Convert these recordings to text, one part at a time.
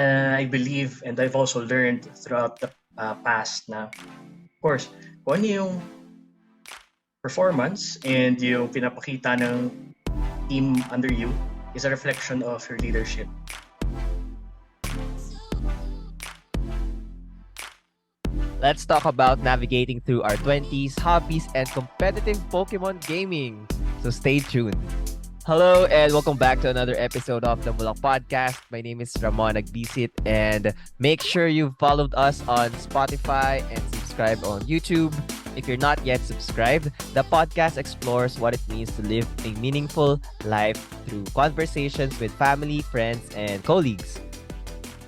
I believe and I've also learned throughout the past na, of course, kung ano yung performance and yung pinapakita ng team under you is a reflection of your leadership. Let's talk about navigating through our 20s, hobbies, and competitive Pokemon gaming. So stay tuned. Hello and welcome back to another episode of the Moonlock Podcast. My name is Ramon Nagbisit, and make sure you've followed us on Spotify and subscribe on YouTube. If you're not yet subscribed, the podcast explores what it means to live a meaningful life through conversations with family, friends, and colleagues.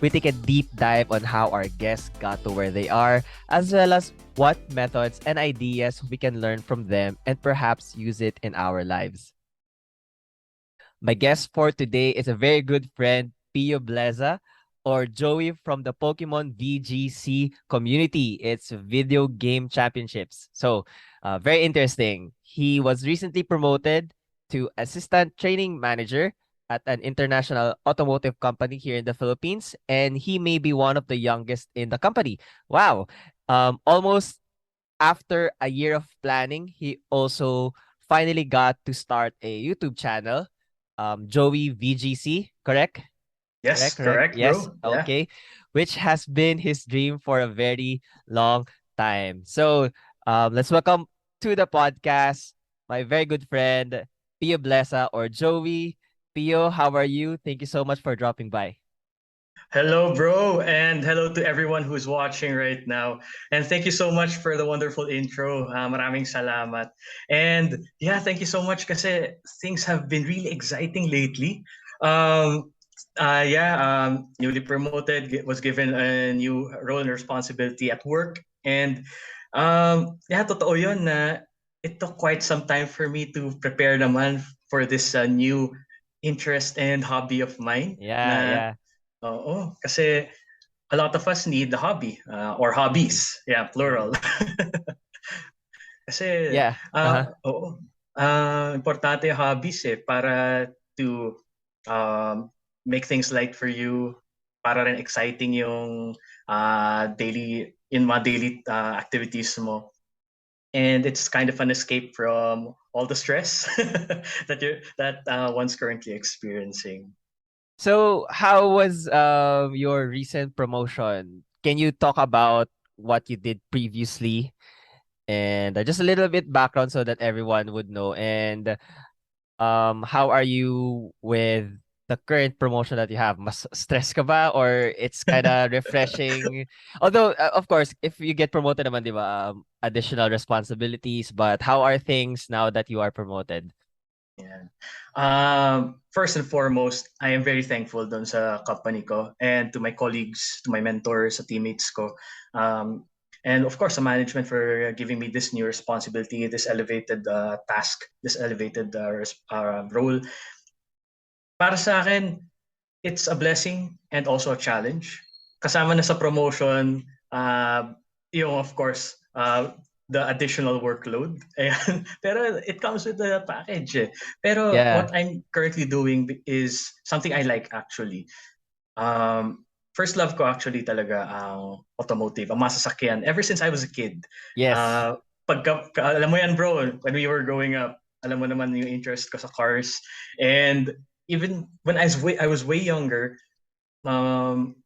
We take a deep dive on how our guests got to where they are, as well as what methods and ideas we can learn from them and perhaps use it in our lives. My guest for today is a very good friend, Pio Bleza, or Jowi from the Pokemon VGC community. It's Video Game Championships. So, very interesting. He was recently promoted to Assistant Training Manager at an international automotive company here in the Philippines, and he may be one of the youngest in the company. Wow. Almost after a year of planning, he also finally got to start a YouTube channel, Jowi VGC, correct? Yes, Correct. correct, Yes. bro. Yeah. Okay. Which has been his dream for a very long time. So, let's welcome to the podcast my very good friend, Pio Bleza or Jowi. Pio, how are you? Thank you so much for dropping by. Hello, bro, and hello to everyone who's watching right now. And thank you so much for the wonderful intro. Maraming salamat. And yeah, thank you so much kasi things have been really exciting lately. Um, Newly promoted, was given a new role and responsibility at work. And yeah, totoo yun na it took quite some time for me to prepare naman for this new interest and hobby of mine Yeah, na yeah. oo, kasi a lot of us need the hobby or hobbies. Mm, Yeah, plural. mm. Kasi Yeah. Uh-huh. oo, importante yung hobbies para to um, make things light for you, para rin exciting yung daily activities mo. And it's kind of an escape from all the stress that one's currently experiencing. So, how was your recent promotion? Can you talk about what you did previously and just a little bit background so that everyone would know? And how are you with the current promotion that you have? Mas stress ka ba or it's kind of refreshing? Although, of course, if you get promoted naman, di ba, additional responsibilities, but how are things now that you are promoted? Yeah. First and foremost, I am very thankful dun sa company ko and to my colleagues, to my mentors, sa teammates ko. Um, and of course, the management for giving me this new responsibility, this elevated task, this elevated role. Para sa akin, it's a blessing and also a challenge. Kasama na sa promotion, yung of course, the additional workload. Ayan. Pero it comes with the package. Pero Yeah. what I'm currently doing is something I like actually. First love ko actually talaga ang automotive, ang masasakyan. Ever since I was a kid. Yes. Uh, alam mo yan bro, when we were growing up, alam mo naman yung interest ko sa cars. And even when I was way younger, um,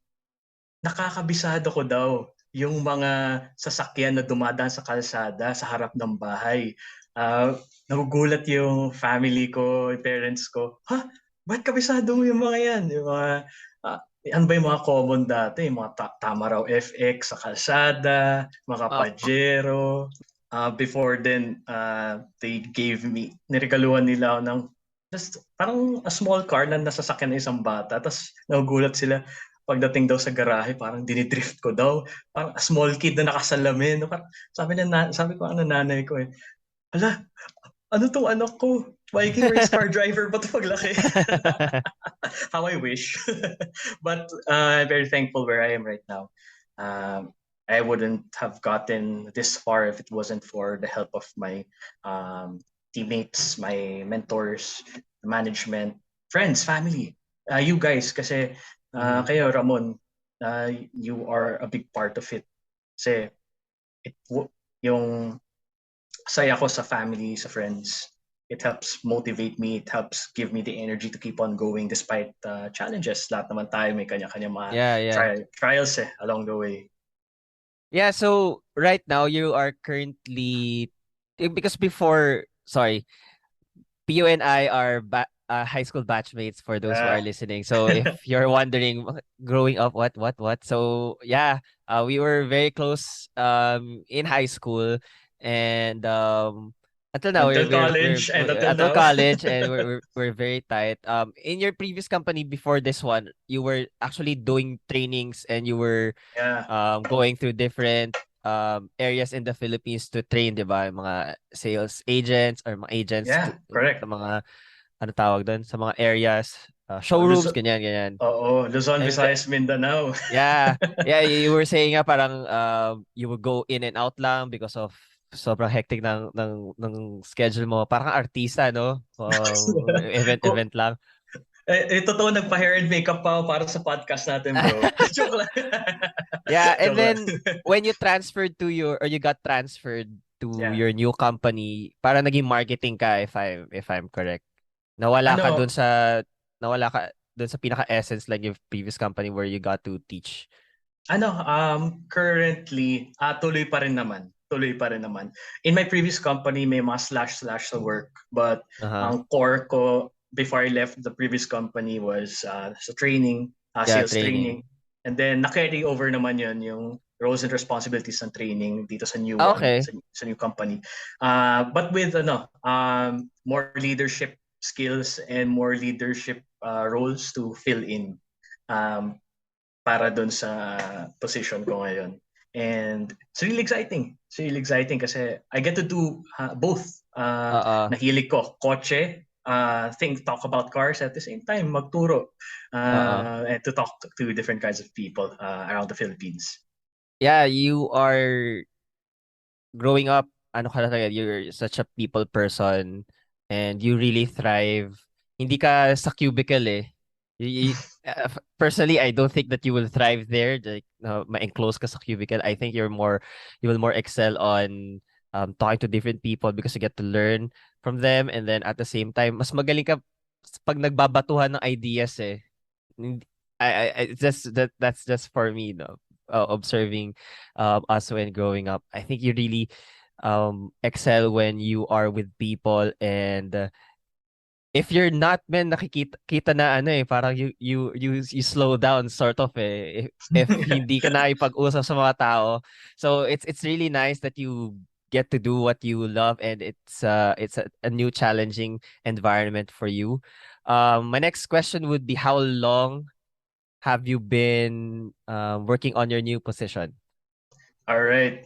nakakabisado ko daw yung mga sasakyan na dumadaan sa kalsada sa harap ng bahay. Nagugulat yung family ko, yung parents ko. Ha? Ba't kabisado mo yung mga yan? Yung mga, ano ba yung mga common dati? Yung mga tama raw FX sa kalsada, mga Uh, Pajero. Before then, they gave me, niregaluhan nila ako ng just parang a small car na nasasakyan ng isang bata. Tapos nagugulat sila pagdating daw sa garahe, parang dinidrift ko daw. Parang a small kid na nakasalamin. Parang, sabi ko ano nanay ko eh, ala, ano tong anak ko? Viking race car driver ba ito paglaki? How I wish. But I'm very thankful where I am right now. I wouldn't have gotten this far if it wasn't for the help of my teammates, my mentors, management, friends, family. You guys, kasi Kayo, Ramon, you are a big part of it. Kasi yung saya ko sa family, sa friends, it helps motivate me, it helps give me the energy to keep on going despite challenges. Lahat naman tayo may kanya-kanya mga Yeah. trials along the way. Yeah, so right now you are currently because before, sorry, Pio and I are high school batchmates for those who are Uh, listening. So if you're wondering, growing up, what? So yeah, we were very close in high school, and until now until college and until until now. college, and we're very tight. In your previous company before this one, you were actually doing trainings, and you were Yeah, going through different areas in the Philippines to train, 'di ba? Yung mga sales agents or mga agents to yeah, sa correct. mga ano tawag doon, sa mga areas, Oh, showrooms, ganyan. Luzon, And Visayas, Mindanao. yeah, you were saying nga parang you would go in and out lang because of sobrang hectic ng schedule mo. Parang artista, no? Ko, Event lang. totoo, nagpa-hair and makeup pa ako para sa podcast natin, bro. Joke lang. Yeah, and Joke lang. then when you transferred to or you got transferred to Yeah. your new company, para naging marketing ka if I'm correct. Nawala ka Ano, dun sa nawala ka dun sa pinaka-essence like your previous company where you got to teach. currently, tuloy pa rin naman. Tuloy pa rin naman. In my previous company, may mga slash sa work. But Uh-huh. ang core ko before I left the previous company was sa training, Yeah, sales training. training. And then, na-carry over naman yun yung roles and responsibilities ng training dito sa new one, Okay. sa new company. But with more leadership skills and more leadership roles to fill in. Um, para doon sa position ko ngayon. And it's really exciting. It's really exciting kasi I get to do both. Oo. Nahilig ko, kotse, talk about cars at the same time, magturo, Oo. and to talk to different kinds of people around the Philippines. Yeah, you are growing up, ano ka talaga, you're such a people person and you really thrive. Hindi ka sa cubicle eh. Personally, I don't think that you will thrive there. Like, ma-enclose ka sa cubicle. I think you will more excel on talking to different people because you get to learn from them, and then at the same time, mas magaling ka pag nagbabatuhan ng ideas eh. It's just that's just for me, no. Observing us when growing up. I think you really excel when you are with people, and if you're not, man, nakikita na ano eh, parang you slow down sort of eh, if hindi ka na ipag-usap sa mga tao. So it's really nice that you get to do what you love, and it's a new challenging environment for you. My next question would be, how long have you been working on your new position? All right.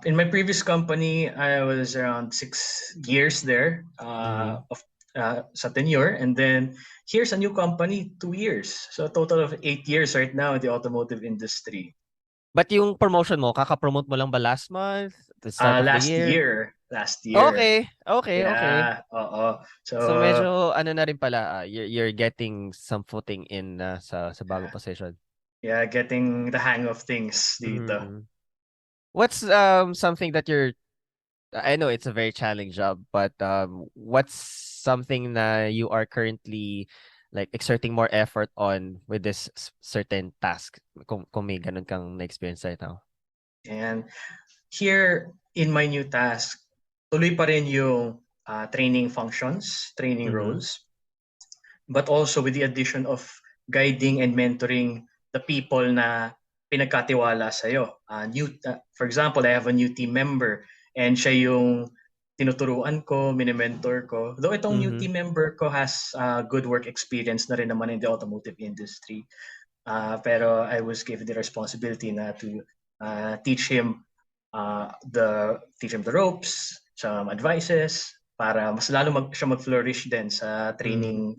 In my previous company, I was around 6 years there Mm-hmm. sa tenure. And then here's a new company, 2 years. So a total of 8 years right now in the automotive industry. But yung promotion mo, kaka-promote mo lang ba last month? The start of the Last year? year. Last year. Okay. Yeah, oo. So, So medyo ano na rin pala, you're getting some footing in sa bagong position. yeah, getting the hang of things dito. Mm-hmm. What's something that I know it's a very challenging job, but what's something na you are currently like exerting more effort on with this certain task? Kung may ganun kang na-experience right now. And here in my new task, tuloy pa rin yung training functions, training Mm-hmm. roles, but also with the addition of guiding and mentoring the people na pinagkatiwala sa'yo. For example, I have a new team member and siya yung tinuturuan ko, minimentor ko. Though itong new Mm-hmm. team member ko has good work experience na rin naman in the automotive industry. Pero I was given the responsibility na to teach him teach him the ropes, some advices para mas lalo siya mag-flourish din Mm-hmm.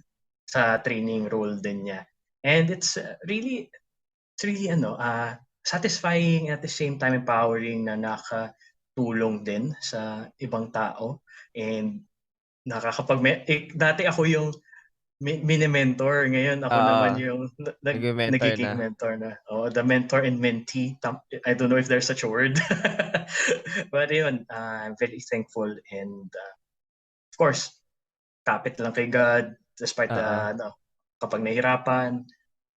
sa training role din niya. And it's really satisfying at the same time empowering na nakatulong din sa ibang tao and dati ako yung mini-mentor. Ngayon, ako naman Oo, yung nagme-mentor nagiging na. mentor na. Oh, the mentor and mentee. I don't know if there's such a word. But yun, I'm very thankful and of course, kapit lang kay God despite Oo. kapag nahihirapan,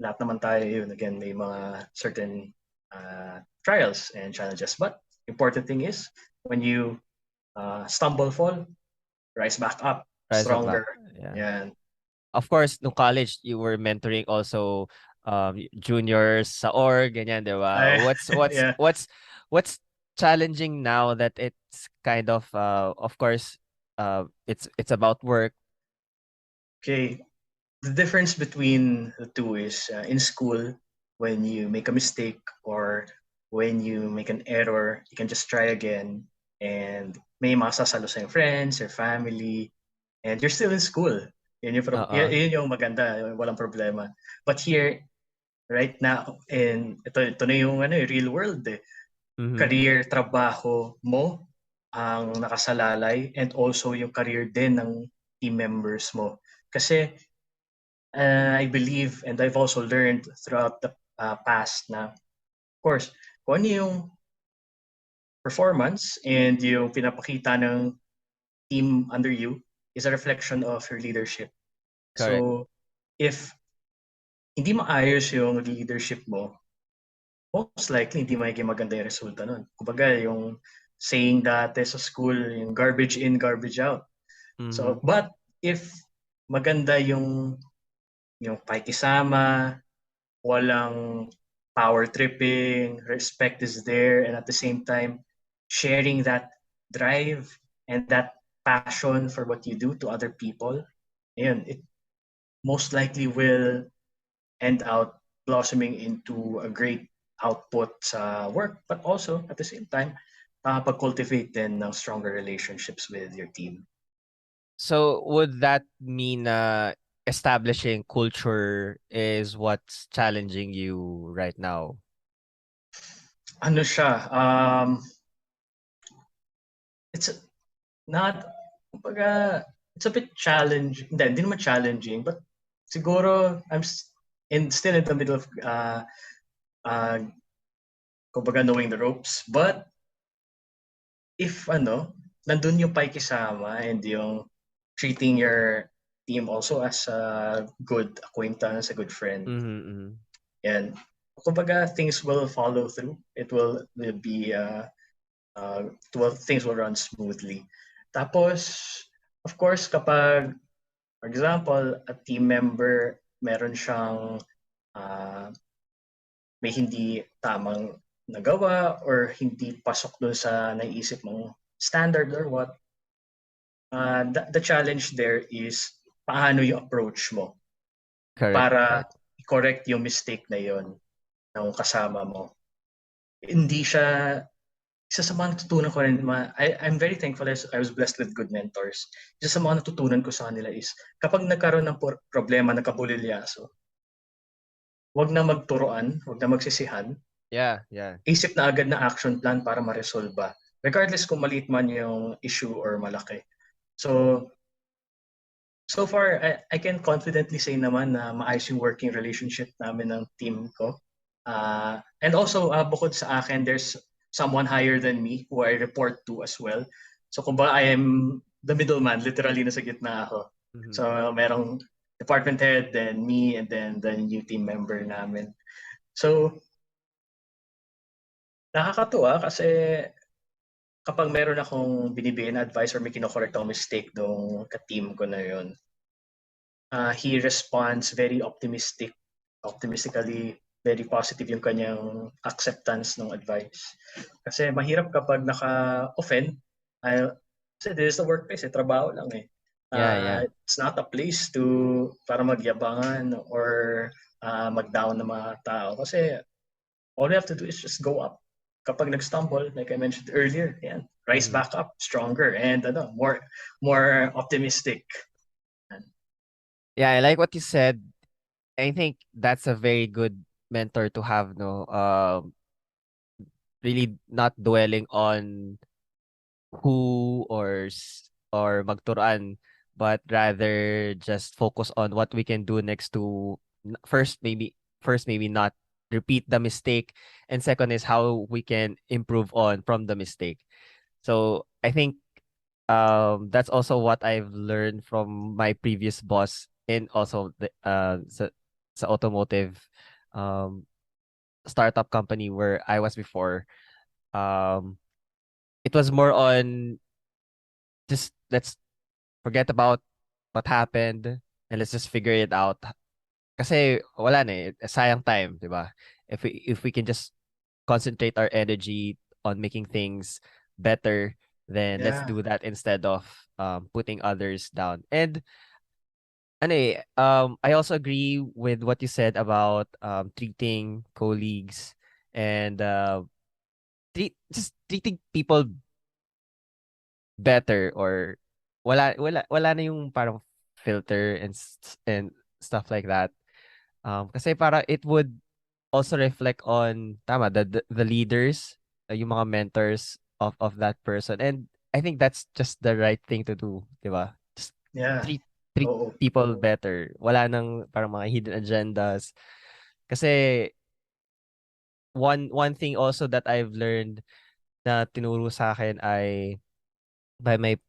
lahat naman tayo yun. Again, may mga certain trials and challenges. But important thing is when you stumble, fall, rise back up, Rise up back. stronger. Yeah. Yan. Of course, no college, you were mentoring also juniors sa org, ganyan, di ba? I, What's yeah. what's challenging now that it's kind of course, it's about work. Okay. The difference between the two is in school, when you make a mistake or when you make an error, you can just try again and may masasalo sa yung friends, your family, and you're still in school. Oo. Yun yung maganda, walang problema. But here, right now, and ito na yung real world eh. Mhm. Career, trabaho mo ang nakasalalay and also yung career din ng team members mo. Kasi I believe and I've also learned throughout the past na, of course, kung ano yung performance and yung pinapakita ng team under you is a reflection of your leadership. Correct. So, if hindi maayos yung leadership mo, most likely hindi magiging maganda yung resulta nun. Kumbaga, yung saying dati sa school, yung garbage in, garbage out. So, Mhm. but if maganda yung pakikisama, walang power tripping, respect is there, and at the same time, sharing that drive and that passion for what you do to other people, yun, it most likely will end out blossoming into a great output sa work, but also at the same time, pag-cultivate din ng stronger relationships with your team. So would that mean establishing culture is what's challenging you right now? Ano siya, it's not, kumbaga, it's a bit challenging. Hindi naman challenging, but siguro still in the middle of, uh, kumbaga, knowing the ropes. But if nandun yung pakikisama and yung treating your team also as a good acquaintance, a good friend, Mhm. Mhm. and kumbaga, things will follow through. Will be things will run smoothly. Tapos, of course, kapag, for example, a team member meron siyang uh, may hindi tamang nagawa or hindi pasok dun sa naiisip mong standard or what, the challenge there is paano yung approach mo Correct. para Correct. correct yung mistake na yon ng kasama mo. Hindi siya isa sa mga natutunan ko rin, I'm very thankful as I was blessed with good mentors. Isa sa mga natutunan ko sa kanila is kapag nagkaroon ng problema, nagkabulilyaso, wag na magturoan, wag na magsisihan, Yeah, yeah. isip na agad na action plan para ma-resolve. Regardless kung maliit man yung issue or malaki. So, so far, I can confidently say naman na maayos yung working relationship namin ng team ko. And also, bukod sa akin, there's someone higher than me who I report to as well. So kung ba I am the middleman, literally nasa gitna ako. So Mhm. merong department head, then me, and then the new team member namin. So nakakatuwa kasi kapag meron akong binibigyan na advice or may kinokorek akong mistake nung ka-team ko na yun, he responds very optimistically, very positive yung kanyang acceptance ng advice. Kasi mahirap kapag naka-offend, kasi this is the workplace, trabaho lang eh. Yeah, yeah. It's not a place to para magyabangan or mag-down ng mga tao. Kasi all you have to do is just go up. Kapag nag-stumble, like I mentioned earlier, yan, rise Mhm. back up stronger and more optimistic. Yeah, I like what you said. I think that's a very good mentor to have, no? Really not dwelling on who or magturuan, but rather just focus on what we can do next to first maybe not repeat the mistake, and second is how we can improve on from the mistake. So I think that's also what I've learned from my previous boss, and also the sa automotive um startup company where I was before. Um it was more on just let's forget about what happened and let's just figure it out. Kasi wala na eh, sayang time, 'di ba? If we can just concentrate our energy on making things better, then let's Yeah. do that instead of putting others down. And I also agree with what you said about treating colleagues and just treating people better, or wala na yung parang filter and stuff like that. Kasi para it would also reflect on tama the leaders, yung mga mentors of that person, and I think that's just the right thing to do, 'di ba? Just Yeah. treat Oo. people better. Wala nang parang mga hidden agendas. Kasi one thing also that I've learned na tinuro sa akin ay by my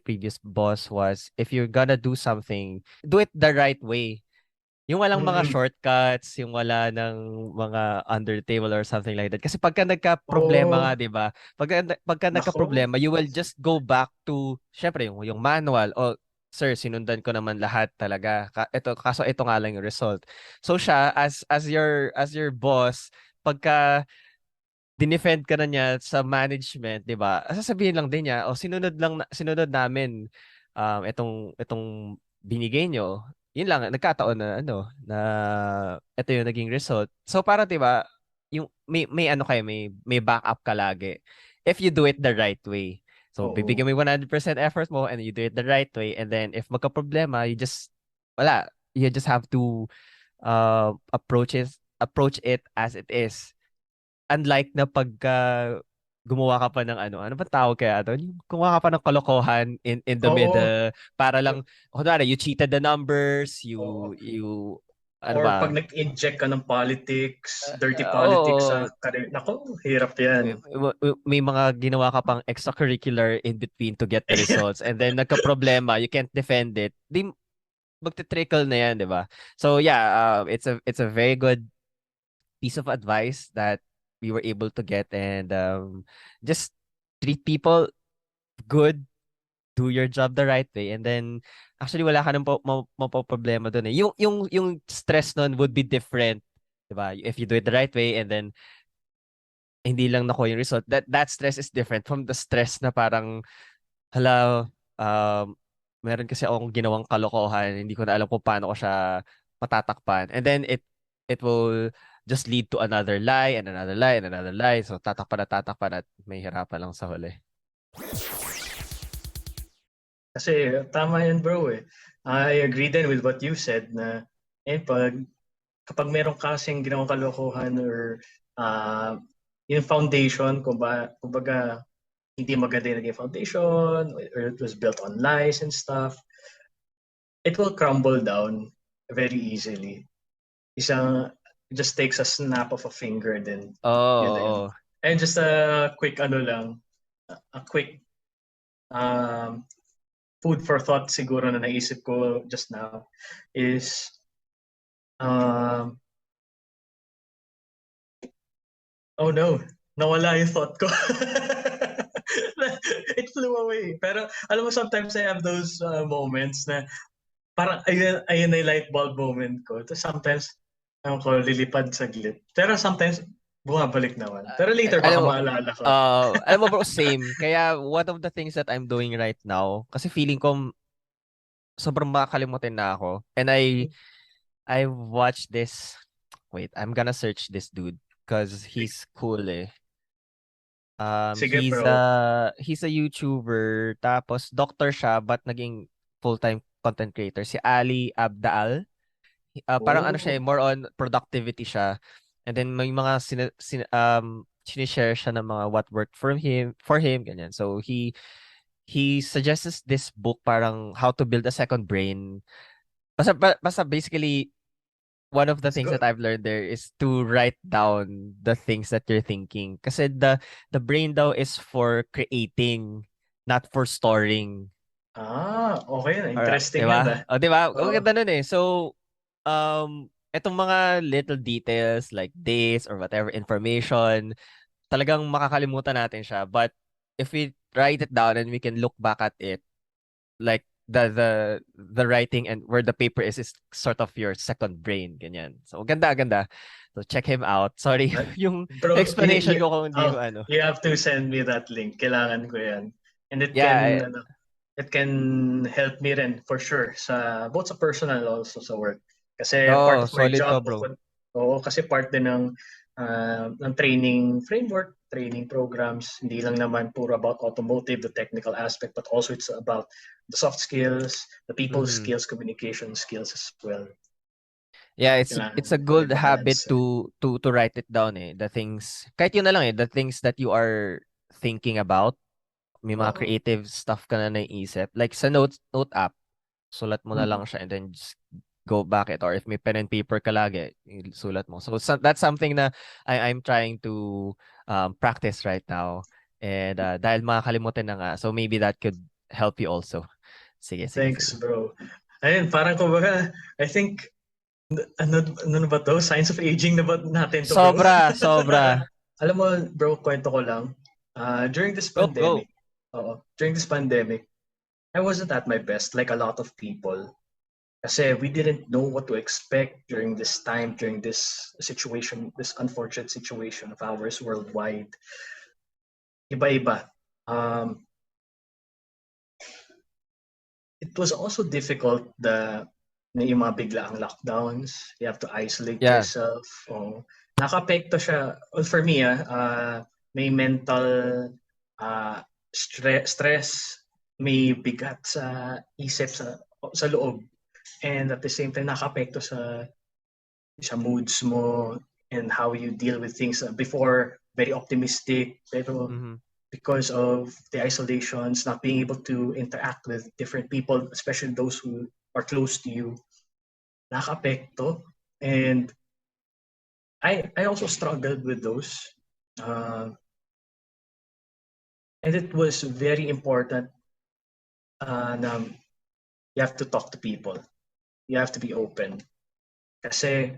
previous boss was, if you're gonna do something, do it the right way. Yung walang mga Mm. shortcuts, yung wala ng mga under table or something like that. Kasi pagka nagka-problema nga, Oo. 'di ba? Pagka Nako. nagka-problema, you will just go back to syempre yung manual. O sir, sinundan ko naman lahat talaga. Ito nga lang yung result. So siya as your boss, pagka dinefend ka na niya sa management, 'di ba? Sasabihin lang din niya, "O sinunod namin itong binigay nyo." Yun lang, nagkataon na na ito yung naging result. So para 'di ba, yung may ano kayo, may backup ka lagi. If you do it the right way. So Oo. bibigyan mo yung 100% effort mo and you do it the right way, and then if magka-problema, wala, you just have to approach it as it is. Unlike na pagka gumawa ka pa ng ano ba tawag kaya doon? Yung gumawa ka pa ng kalokohan in the Oo. middle para lang, kunwari, you cheated the numbers, Oo. you ano Or pag ba? nag-inject ka ng politics, dirty politics sa Oo, career. Nako, hirap may, yan. may mga ginawa ka pang extracurricular in between to get the results, and then nagka-problema, you can't defend it. Di magte-trickle na yan, 'di ba? So yeah, it's a very good piece of advice that we were able to get, and just treat people good, do your job the right way, and then actually wala ka nang problema doon eh. Yung stress nun would be different, 'di ba? If you do it the right way and then hindi lang nakuha yung result, that stress is different from the stress na parang hala, meron kasi akong ginawang kalokohan, hindi ko na alam kung paano ko siya matatakpan. And then it will just lead to another lie and another lie and another lie. So tatakpan at may hirapan lang sa huli. Kasi tama yan bro eh. I agree din with what you said na kapag meron kasing ginawang kalokohan or uh, yung foundation, kumbaga hindi maganda yung naging foundation or it was built on lies and stuff, it will crumble down very easily. Isang, it just takes a snap of a finger then Oo, yun na yun. oo. And just a quick ano lang, a quick um, food for thought siguro na naisip ko just now is um, oh no, nawala yung thought ko. It flew away. Pero alam mo, sometimes I have those moments na parang ayun na yung light bulb moment ko. Tapos sometimes, ano ko, lilipad saglit. Pero sometimes, bumabalik naman. Pero later, Alam baka mo, maalala ko. alam mo bro, same. Kaya one of the things that I'm doing right now, kasi feeling ko sobrang makakalimutin na ako. And I watched this. Wait, I'm gonna search this dude because he's cool eh. Sige He's bro. a YouTuber, tapos doctor siya but naging full-time content creator. Si Ali Abdaal. Parang ano siya, Oh, more on productivity siya. And then may mga sinishare siya ng mga what worked for him, ganyan. So he suggests this book, parang How to Build a Second Brain. Basta basically, one of the Let's things go. that I've learned there is to write down the things that you're thinking. Kasi the brain daw is for creating, not for storing. Okay na. Or, Interesting 'di yan ba? O, 'di ba? Ang Oo. ganda nun eh. So, etong mga little details like dates or whatever information, talagang makakalimutan natin siya. But if we write it down and we can look back at it, like the writing and where the paper is sort of your second brain, ganyan. So, ganda, ganda. So, check him out. Sorry, But, yung bro, explanation ko kung hindi ko oh, ano. you have to send me that link. Kailangan ko yan. And Yeah, it can help me rin for sure both sa personal also sa work. Kasi part oh, of my solid to, job, bro. oo, kasi part din ng training framework, training programs. Hindi lang naman puro about automotive, the technical aspect, but also it's about the soft skills, the people Mhm. skills, communication skills as well. Yeah, it's a Kailangan ko good habit i-balance. to write it down eh. The things, kahit yun na lang eh, the things that you are thinking about, may mga Oo. creative stuff ka na naiisip. Like sa note app, sulat mo na Mm. lang siya and then just go back it. Or if may pen and paper ka lagi, sulat mo. So that's something na I'm trying to practice right now. And dahil makakalimutan na nga, so maybe that could help you also. Sige, sige, Thanks, sige. bro. Ayun, parang kumbaga, I think, ano na ba to? Signs of aging na ba natin to, bro? Sobra, sobra. Alam mo, bro, kwento ko lang. During this Go, go. pandemic, during this pandemic, I wasn't at my best like a lot of people. Kasi we didn't know what to expect during this time, during this situation, this unfortunate situation of ours worldwide. Iba-iba. It was also difficult yung mga biglaang lockdowns. You have to isolate Yeah, yourself. Nakapekto siya. Well, for me, may mental stress, may bigat sa isip, sa loob. And at the same time, nakapekto sa moods mo and how you deal with things. Before, very optimistic, pero mhm. because of the isolations, not being able to interact with different people, especially those who are close to you, nakapekto. And I also struggled with those. Uh, and it was very important na you have to talk to people. You have to be open. Kasi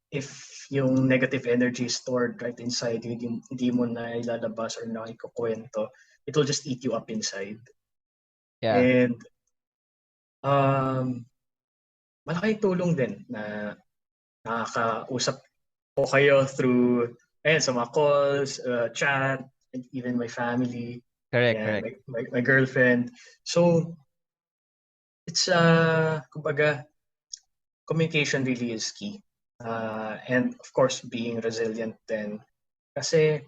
if yung negative energy is stored right inside you, hindi mo na ilalabas or na ikukwento, it will just eat you up inside. Yeah, And um, malaking tulong din na nakakausap ko kayo through sa mga calls, chat, and even my family, correct, yeah, correct. my girlfriend. So it's kumbaga, communication really is key. And of course, being resilient then. Kasi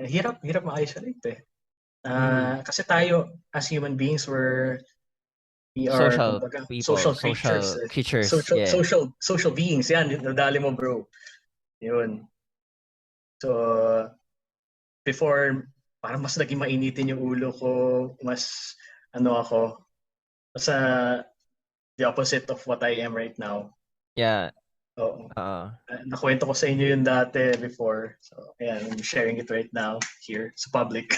hirap ma-isolate eh. Mhm. Kasi tayo as human beings we are Social kumbaga people, social creatures, social creatures. Yeah. social beings. Yan, nadali mo, bro. Yun. So before, parang mas naging mainitin yung ulo ko, mas ako, sa the opposite of what I am right now. Yeah. Oo. Uh, Nakwento ko sa inyo yun dati before. So, ayan, I'm sharing it right now here sa public.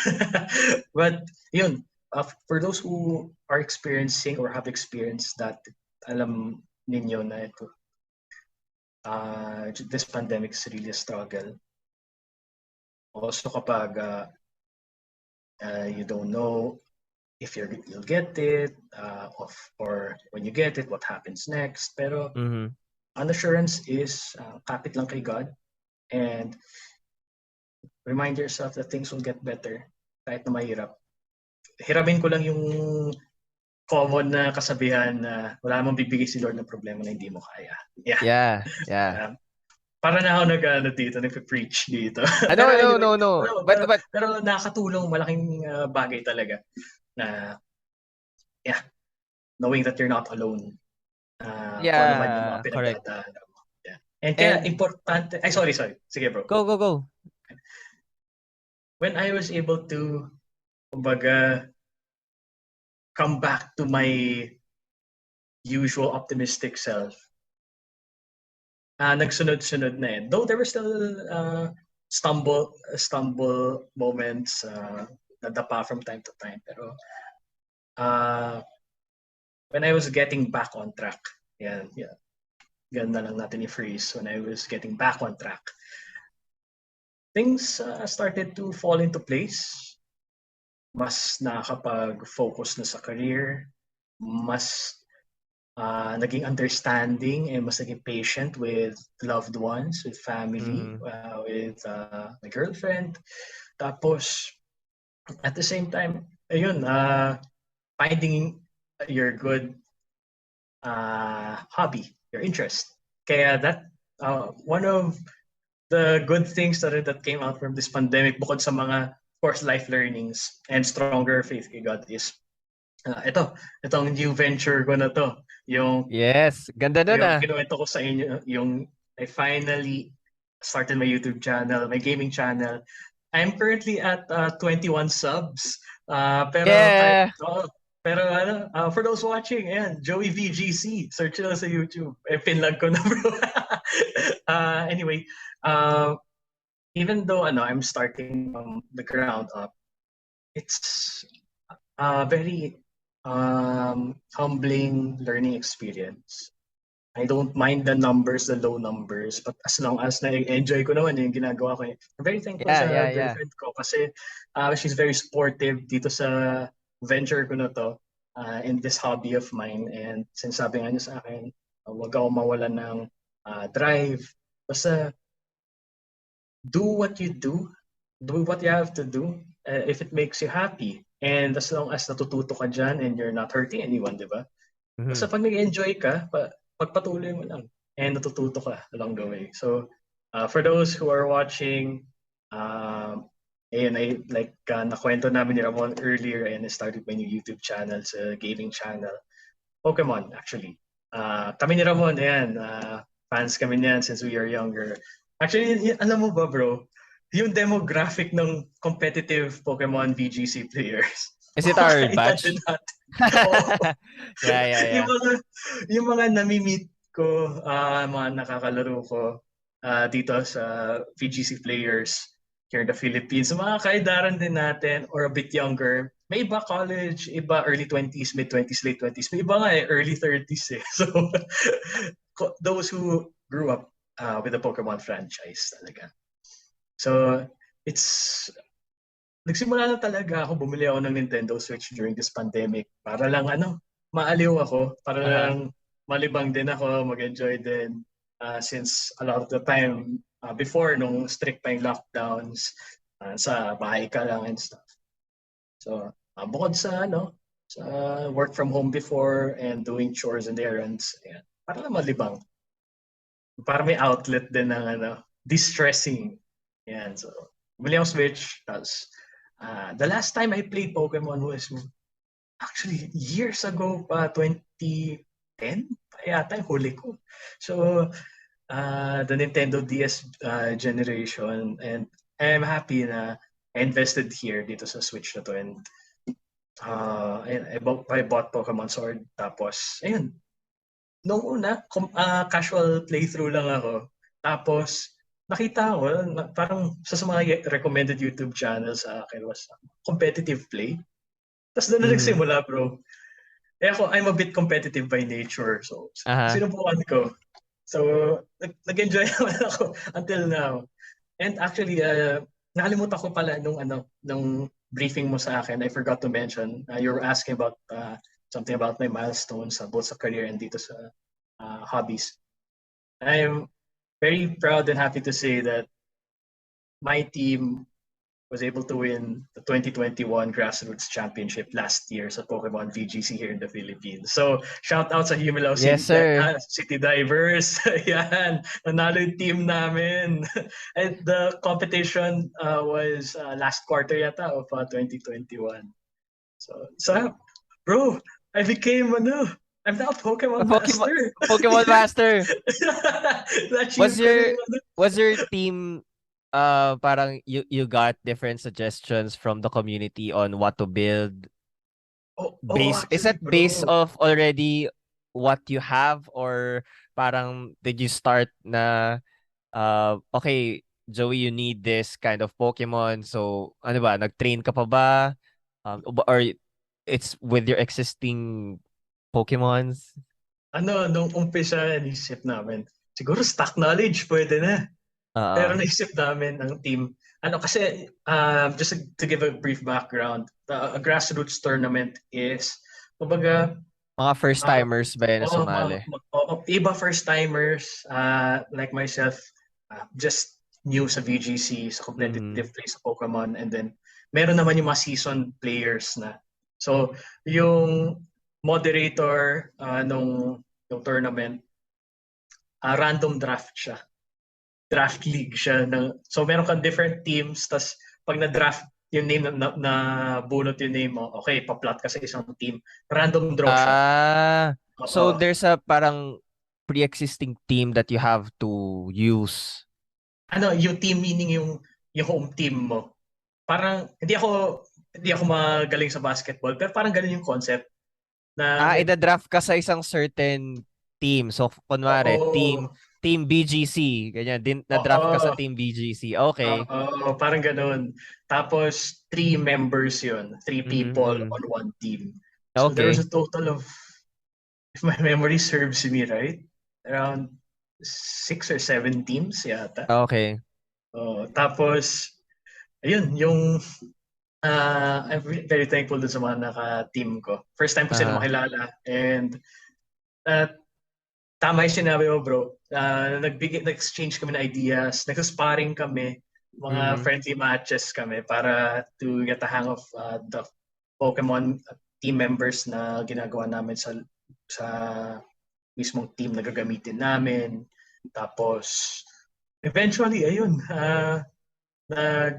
But, yun, for those who are experiencing or have experienced that, alam ninyo na ito, this pandemic is really a struggle. Also kapag you don't know if you'll get it, or when you get it, what happens next. Pero mhm. an assurance is kapit lang kay God and remind yourself that things will get better kahit na mahirap. Hiramin ko lang yung common na kasabihan na wala namang bibigay si Lord ng problema na hindi mo kaya. Yeah. Yeah, yeah. Para na ako nag-preach dito. Pero No, no, anyway, no, no. pero nakakatulong, malaking bagay talaga na yeah, knowing that you're not alone. Kung ano man yung mga Yeah, correct. pinagdadaanan mo. Yeah. And kaya And importante, sorry. Sige bro. go, go, go. When I was able to, kumbaga, come back to my usual optimistic self, nagsunod-sunod na eh. Though there were still stumble moments, nadapa from time to time. Pero when I was getting back on track, yeah, ganda lang natin i-phrase, when I was getting back on track, things started to fall into place. Mas nakakapag-focus na sa career, mas naging understanding and mas naging patient with loved ones, with family, with my girlfriend. Tapos, at the same time, ayun, finding your good hobby, your interest. Kaya that, one of the good things that came out from this pandemic, bukod sa mga, of course, life learnings and stronger faith kay God is, itong new venture ko na to. Yes, ganda nun yung kinuwento ko sa inyo, yung I finally started my YouTube channel, my gaming channel. I'm currently at 21 subs. Pero Yeah. for those watching, ayan, Jowi VGC, search nyo sa YouTube. Pinlag ko na, bro. Anyway, even though I'm starting from the ground up, it's very humbling learning experience. I don't mind the numbers, the low numbers, but as long as na-enjoy ko naman yung ginagawa ko. I'm very thankful sa girlfriend ko kasi she's very supportive dito sa venture ko na to, in this hobby of mine. And sinasabi nga niya sa akin, huwag ako mawalan ng drive. Basta do what you do what you have to do, if it makes you happy. And as long as natututo ka dyan and you're not hurting anyone, di ba? Basta pag nag-enjoy ka, pagpatuloy mo lang and natututo ka along the way. So for those who are watching, nakwento namin ni Ramon earlier, and I started my new YouTube channel, sa gaming channel, Pokemon actually. Kami ni Ramon, fans kami niyan since we are younger. Actually, alam mo ba bro, yung demographic ng competitive Pokemon VGC players, is it our batch? Yeah. Yung mga nami-meet ko, mga nakakalaro ko dito sa VGC players here in the Philippines, mga kaedaran din natin or a bit younger. May iba college, iba early 20s, mid 20s, late 20s. May iba nga early 30s eh. So those who grew up with the Pokemon franchise talaga. So nagsimula na talaga ako, bumili ako ng Nintendo Switch during this pandemic para lang maaliw ako, para lang malibang din ako, mag-enjoy din, since a lot of the time before, nung strict pa yung lockdowns, sa bahay ka lang and stuff. So bukod sa sa work from home before and doing chores and errands, para lang malibang, para may outlet din ng distressing. So bumili akong Switch. Tapos the last time I played Pokemon was actually years ago pa, 2010 yata yung huli ko. So the Nintendo DS generation, and I'm happy na I invested here dito sa Switch na to, and I bought Pokemon Sword. Tapos ayun, noong una casual playthrough lang ako. Tapos nakita ko, parang sa mga recommended YouTube channels sa akin was competitive play. Tapos doon na nagsimula, bro. Ako, I'm a bit competitive by nature. So, sinubukan ko. So, nag-enjoy naman ako until now. And actually, nakalimutan ko pala nung briefing mo sa akin, I forgot to mention, you were asking about something about my milestones, both sa career and dito sa hobbies. I'm very proud and happy to say that my team was able to win the 2021 Grassroots Championship last year sa Pokemon VGC here in the Philippines. So, shout out sa Humilao City Divers. Yan, nanalo yung team namin. And the competition was last quarter yata of 2021. So bro, I became I'm now Pokemon Master. Pokemon Master. Was your team parang you got different suggestions from the community on what to build? Is Actually, that based bro. of already what you have, or parang did you start na okay, Joey, you need this kind of Pokemon. So, ano ba, nag-train ka pa ba? Or it's with your existing Pokemons? Nung umpisa, inisip namin, siguro stock knowledge, pwede na. Pero Uh, naisip namin ang team. Kasi, just to give a brief background, a grassroots tournament is, kumbaga, mga uh, first-timers ba yan na sumali? iba first-timers, like myself, just new sa VGC, sa Mhm. competitive play sa Pokemon, and then meron naman yung mga seasoned players na. So, yung moderator nung tournament, random draft siya. Draft league siya. So meron kang different teams, tas pag na-draft yung name na bunot yung name mo, okay, pa-plot ka sa isang team. Random draw siya. So Oo. there's a parang pre-existing team that you have to use. Yung team meaning yung home team mo. Parang hindi ako magaling sa basketball, pero parang ganun yung concept na Ida-draft ka sa isang certain team. So, kunwari, oo, team BGC, ganyan, din na-draft ka sa oo, team BGC. Okay. oo, parang ganun. Tapos, three members yun. Three Mhm, people mhm. on one team. So there was Okay. a total of, if my memory serves me right, around 6 or 7 teams yata. Okay. Tapos, ayun, I'm very thankful dun sa mga naka-team ko. First time ko sila Aha. makilala, and uh, tama yung sinabi mo, bro. Nag-exchange kami ng ideas, nag-sparring kami, mga Mhm. friendly matches kami para to get a hang of the Pokemon team members na ginagawa namin sa mismong team na gagamitin namin. Tapos, eventually, ayun, nag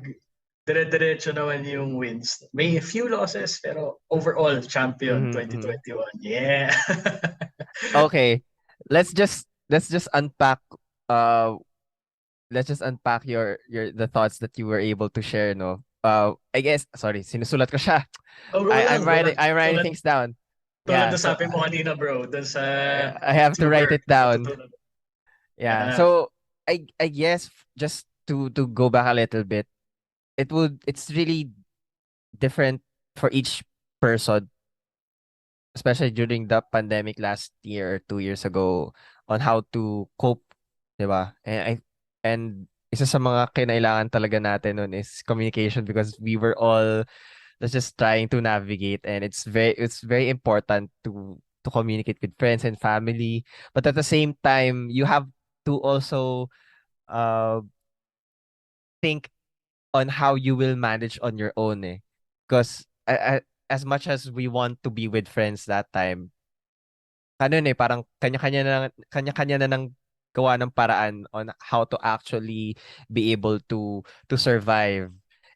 dire-diretso naman yung wins. May few losses, pero overall, champion Mhm, mhm. 2021. Yeah! Okay. Let's just unpack uh the thoughts that you were able to share, no. I guess, sorry, sinusulat ko siya. Go I'm lang, go writing lang. I'm writing Tulad, things down. tulad Yeah, na so sabi mo kanina, bro, dun sa I have to write tuber, it down. matutunan. Yeah. Yeah. So I guess just to go back a little bit, it's really different for each person, especially during the pandemic last year or 2 years ago, on how to cope, 'di ba? And isa sa mga kinailangan talaga natin nun is communication, because we were all just trying to navigate, and it's very important to communicate with friends and family, but at the same time you have to also uh think on how you will manage on your own, eh. Because as much as we want to be with friends that time, parang kanya-kanya na ng gawa ng paraan on how to actually be able to survive.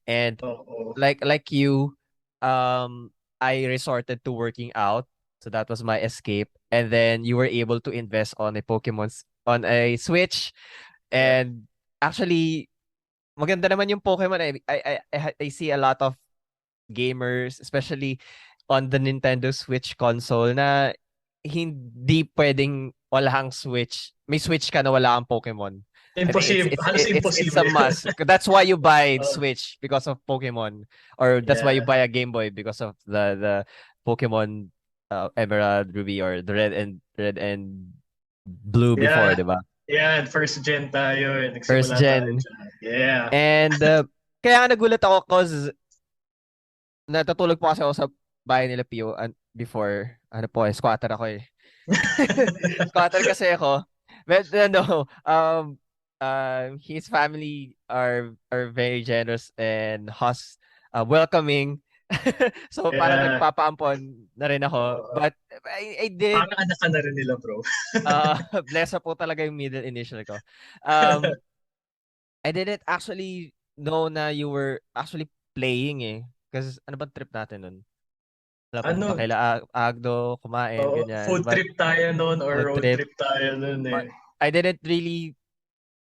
And Oo. like you, I resorted to working out. So that was my escape. And then you were able to invest on on a Switch. Yeah. And actually, maganda naman yung Pokemon. I see a lot of gamers, especially on the Nintendo Switch console, na hindi pwedeng wala kang Switch. May Switch ka na wala kang Pokemon. I think Imposible. Halos it's a imposible. must. That's why you buy Oh, Switch, because of Pokemon, or that's why you yeah. buy a Game Boy because of the Pokemon Emerald, Ruby, or the Red and Blue before, Yeah. 'di ba? Yeah, first gen tayo. First Nagsimula tayo gen. dyan. Yeah. And kaya nagulat ako cause natutulog po kasi ako sa bahay nila Pio before, ano po, squatter ako eh. Squatter kasi ako. But no, his family are very generous and welcoming. So parang Yeah. nagpapaampon na rin ako. Uh, But I didn't Parang anak ka na rin nila, bro. Blessa po talaga yung middle initial ko. Um, I didn't actually know na you were actually playing eh. Kasi ano bang trip natin nun? Wala, pumunta Ano, kaila Agdo, kumain, ganyan. food But trip tayo noon or food road trip, trip tayo noon eh. but I didn't really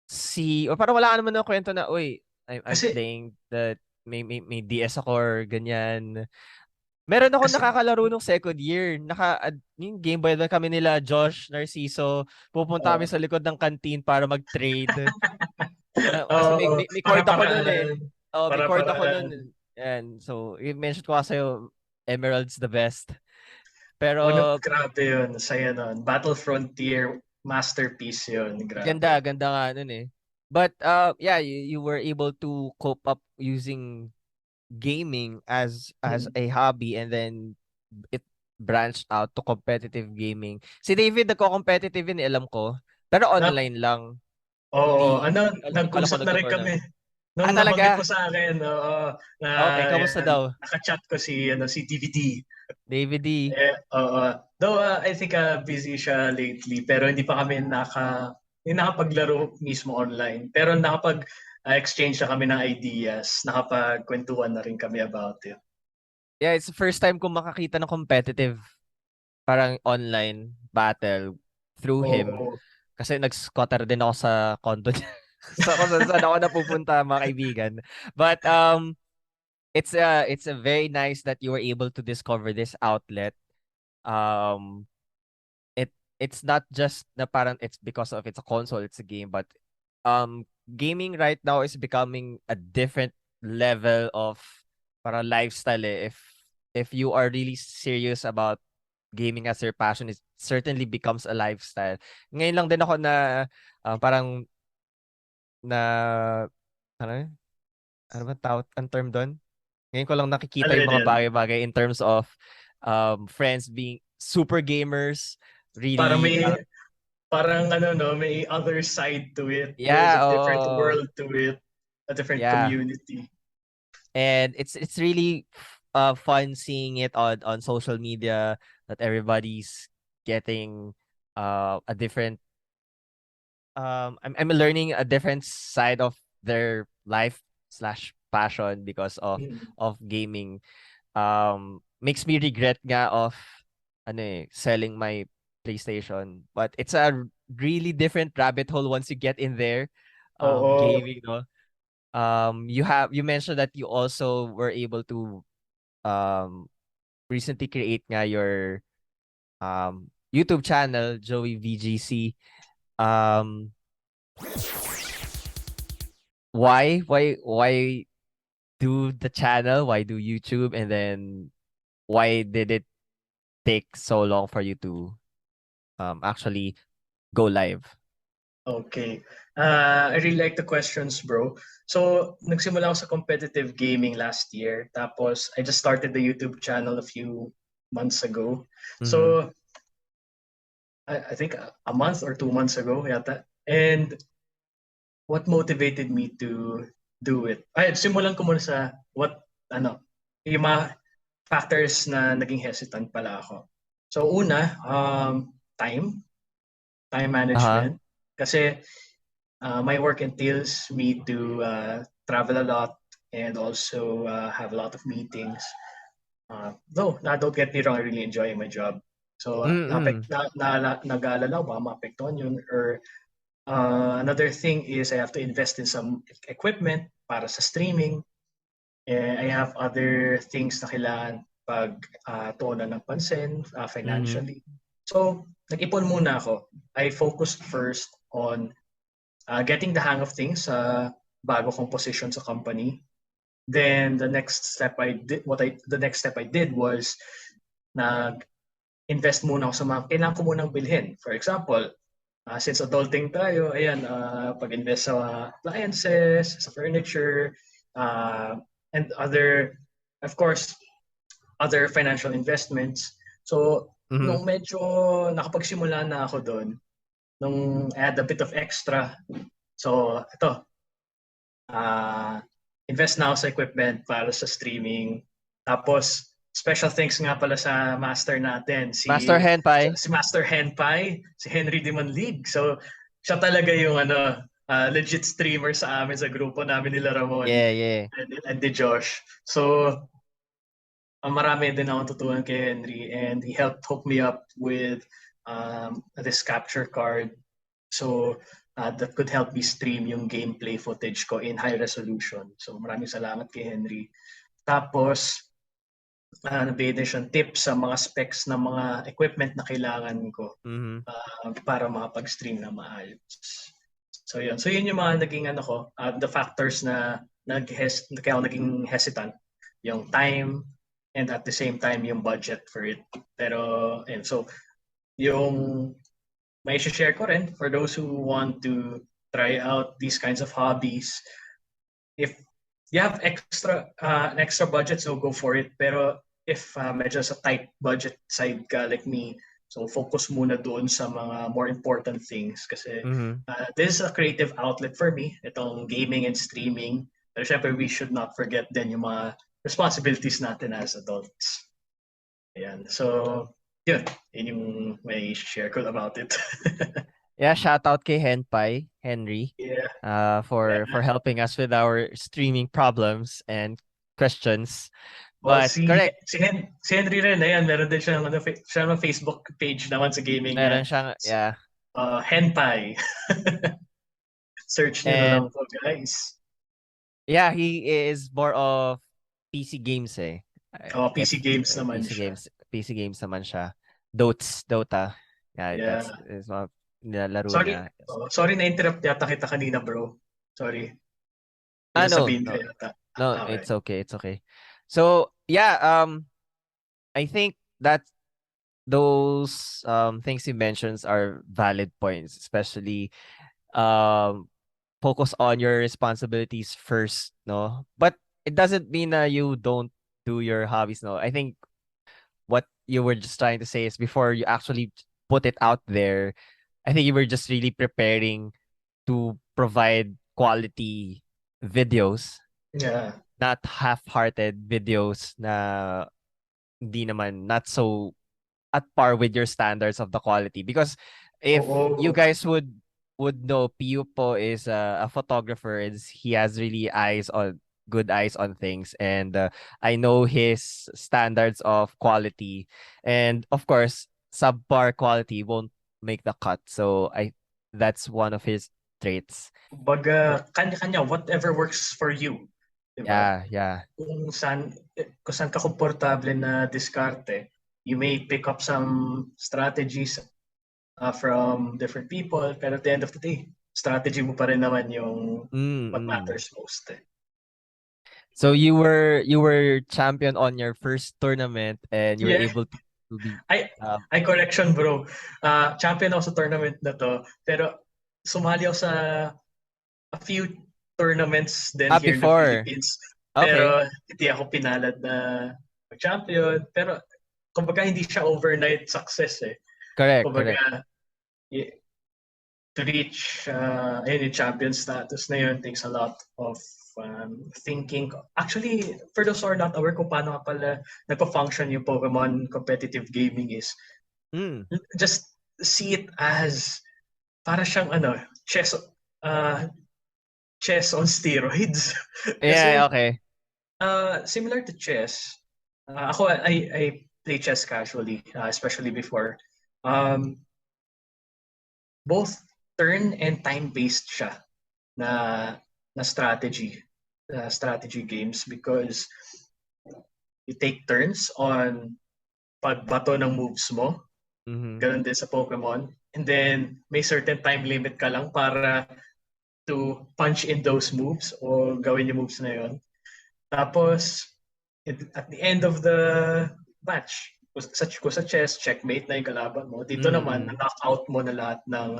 see, or parang wala ka naman ng kwento na, uy, I'm Kasi playing the, may DS ako or ganyan. Meron ako Kasi, nakakalaro nung second year. Yung Game Boy Advance kami nila, Josh, Narciso, pupunta kami oh, sa likod ng canteen para mag-trade. Kasi oh, may cord ako nun eh. para-paraan, Oh, may cord ako para-paraan. nun. And so, i-mention ko kasi Emerald's the best. Pero Grabe yun. Saya nun. Battle Frontier, masterpiece yun. ganda, Grabe. ganda nga nun eh. But yeah, you were able to cope up using gaming as Hmm. a hobby, and then it branched out to competitive gaming. Si David nagko-competitive yun, alam ko. Pero Na, online lang. Oo, Hindi hindi pala ako nag-usap na rin kami. nagto-tournament. Nung Ah, nabanggit mo talaga? sa akin, oo, na Okay, kamusta yan, daw? naka-chat ko si DVD. David D. Oo. Though I think busy siya lately, pero hindi nakapaglaro mismo online. Pero exchange na kami ng ideas, nakapagkwentuhan na rin kami about it. Yeah, it's the first time ko makakita ng competitive parang online battle through him. Oo. Kasi nag-scatter din ako sa condo niya. So kung saan ako napupunta mga kaibigan. But it's a very nice that you were able to discover this outlet. Um it's not just na parang it's because of it's a console, it's a game, but gaming right now is becoming a different level of para lifestyle eh. If you are really serious about gaming as your passion, it certainly becomes a lifestyle. Ngayon lang din ako na parang na ano ano ba tawag ang term doon? Ngayon ko lang nakikita yung Alin mga yan? bagay-bagay in terms of friends being super gamers, Parang really may, parang ano no, may other side to it. There's yeah, a different oh, world to it, a different yeah. community. And it's really fun seeing it on social media that everybody's getting a different I'm learning a different side of their life slash passion because Mm. of gaming. Makes me regret nga of ano selling my PlayStation, but it's a really different rabbit hole once you get in there. Oo. Gaming, no? You mentioned that you also were able to um recently create nga your YouTube channel, Jowi VGC. Um, why do the channel? Why do YouTube? And then why did it take so long for you to actually go live? Okay. I really like the questions, bro. So, nagsimula ako sa competitive gaming last year. Tapos, I just started the YouTube channel a few months ago. Mm-hmm. So, I think a month or 2 months ago yata. And what motivated me to do it? Simulan ko muna sa yung mga factors na naging hesitant pala ako. So, una, time Uh-huh. management. Kasi my work entails me to travel a lot and also have a lot of meetings. Though, don't get me wrong, I really enjoy my job. So, Mm-hmm. nag-aalala ko baka maapektuhan yun. Or another thing is I have to invest in some equipment para sa streaming. I have other things na kailangan tuunan ng pansin Mm-hmm. financially. So, nag-ipon muna ako. I focused first on getting the hang of things sa bago kong position sa company. Then the next step I did was nag-invest muna ako sa mga kailangan ko munang bilhin. For example, since adulting tayo, ayan, pag-invest sa appliances, sa furniture, uh, and of course, other financial investments. So, Mm-hmm. nung medyo nakapagsimula na ako doon, nung I had a bit of extra, so ito, uh, invest na ako sa equipment para sa streaming. Tapos, special thanks nga pala sa master natin, Master Henpai. si Master Henpai, si Henry Dimanlig. So, siya talaga yung legit streamer sa amin sa grupo namin nila Ramon Yeah, yeah. and ni Josh. So, marami din ako tutunan kay Henry and he helped hook me up with this capture card. So, that could help me stream yung gameplay footage ko in high resolution. So, maraming salamat kay Henry. Tapos, nagbigay din siyang tips sa mga specs ng mga equipment na kailangan ko Mhm. para makapag-stream na maayos. So yun. So yun yung mga naging ko, the factors na kaya ako naging hesitant. Yung time and at the same time yung budget for it. Pero, and so, yung may share ko rin for those who want to try out these kinds of hobbies. If you have an extra budget, so go for it. Pero if medyo sa tight budget side ka like me, so focus muna doon sa mga more important things kasi Mhm. this is a creative outlet for me, itong gaming and streaming. Pero syempre we should not forget din yung mga responsibilities natin as adults. Ayan. So, yun. Yun yung may share ko about it. Yeah, shout out kay Henry, Yeah. for helping us with our streaming problems and questions. Oh, But correct, si Henry rin, ayan, meron din siyang, siya ng Facebook page naman sa gaming niya. meron siyang, yeah. Henpai. Search nyo na lang And po, guys. yeah, he is more of PC games eh. PC games naman PC siya. games, PC games naman siya. Dota. Yeah, Yeah. that's is mga nilalaro Sorry, niya. sorry na-interrupt yata kita kanina, bro. Sorry. Ah, no, Sabihin ka no, yata. no, Okay. it's okay, it's okay. So yeah, I think that those things you mentioned are valid points, especially focus on your responsibilities first, no? But it doesn't mean that you don't do your hobbies, no? I think what you were just trying to say is before you actually put it out there, I think you were just really preparing to provide quality videos, Yeah. not half-hearted videos na hindi naman, not so at par with your standards of the quality. Because if you Oo. guys would know, Pio po is a photographer, and he has really good eyes on things, and I know his standards of quality, and of course subpar quality won't make the cut. So that's one of his traits. Baga, kanya-kanya, whatever works for you. Diba? Yeah. Kung saan ka komportable na diskarte, you may pick up some strategies from different people, pero at the end of the day, strategy mo pa rin naman yung what matters most. So you were champion on your first tournament, and you were Yeah. able to be Ay, correction, bro. Champion ako sa tournament na to, pero sumali ako sa a few tournaments din here in the before. Philippines. Okay. Pero hindi ako pinalad na champion. Pero kumbaga hindi siya overnight success eh. Correct. Kumbaga to reach yung champion status na yun takes a lot of thinking. Actually, for those who are not aware kung paano pala nagpa-function yung Pokemon competitive gaming is just see it as para siyang chess on steroids. Kasi, Yeah, okay. similar to chess, ako, I play chess casually, especially before. Both turn and time-based siya na strategy games because you take turns on pagbato ng moves mo. Ganun din sa Pokemon. And then, may certain time limit ka lang para to punch in those moves o gawin yung moves na yun. Tapos, at the end of the match, kung sa chess, checkmate na yung kalaban mo. Dito naman, na-knockout mo na lahat ng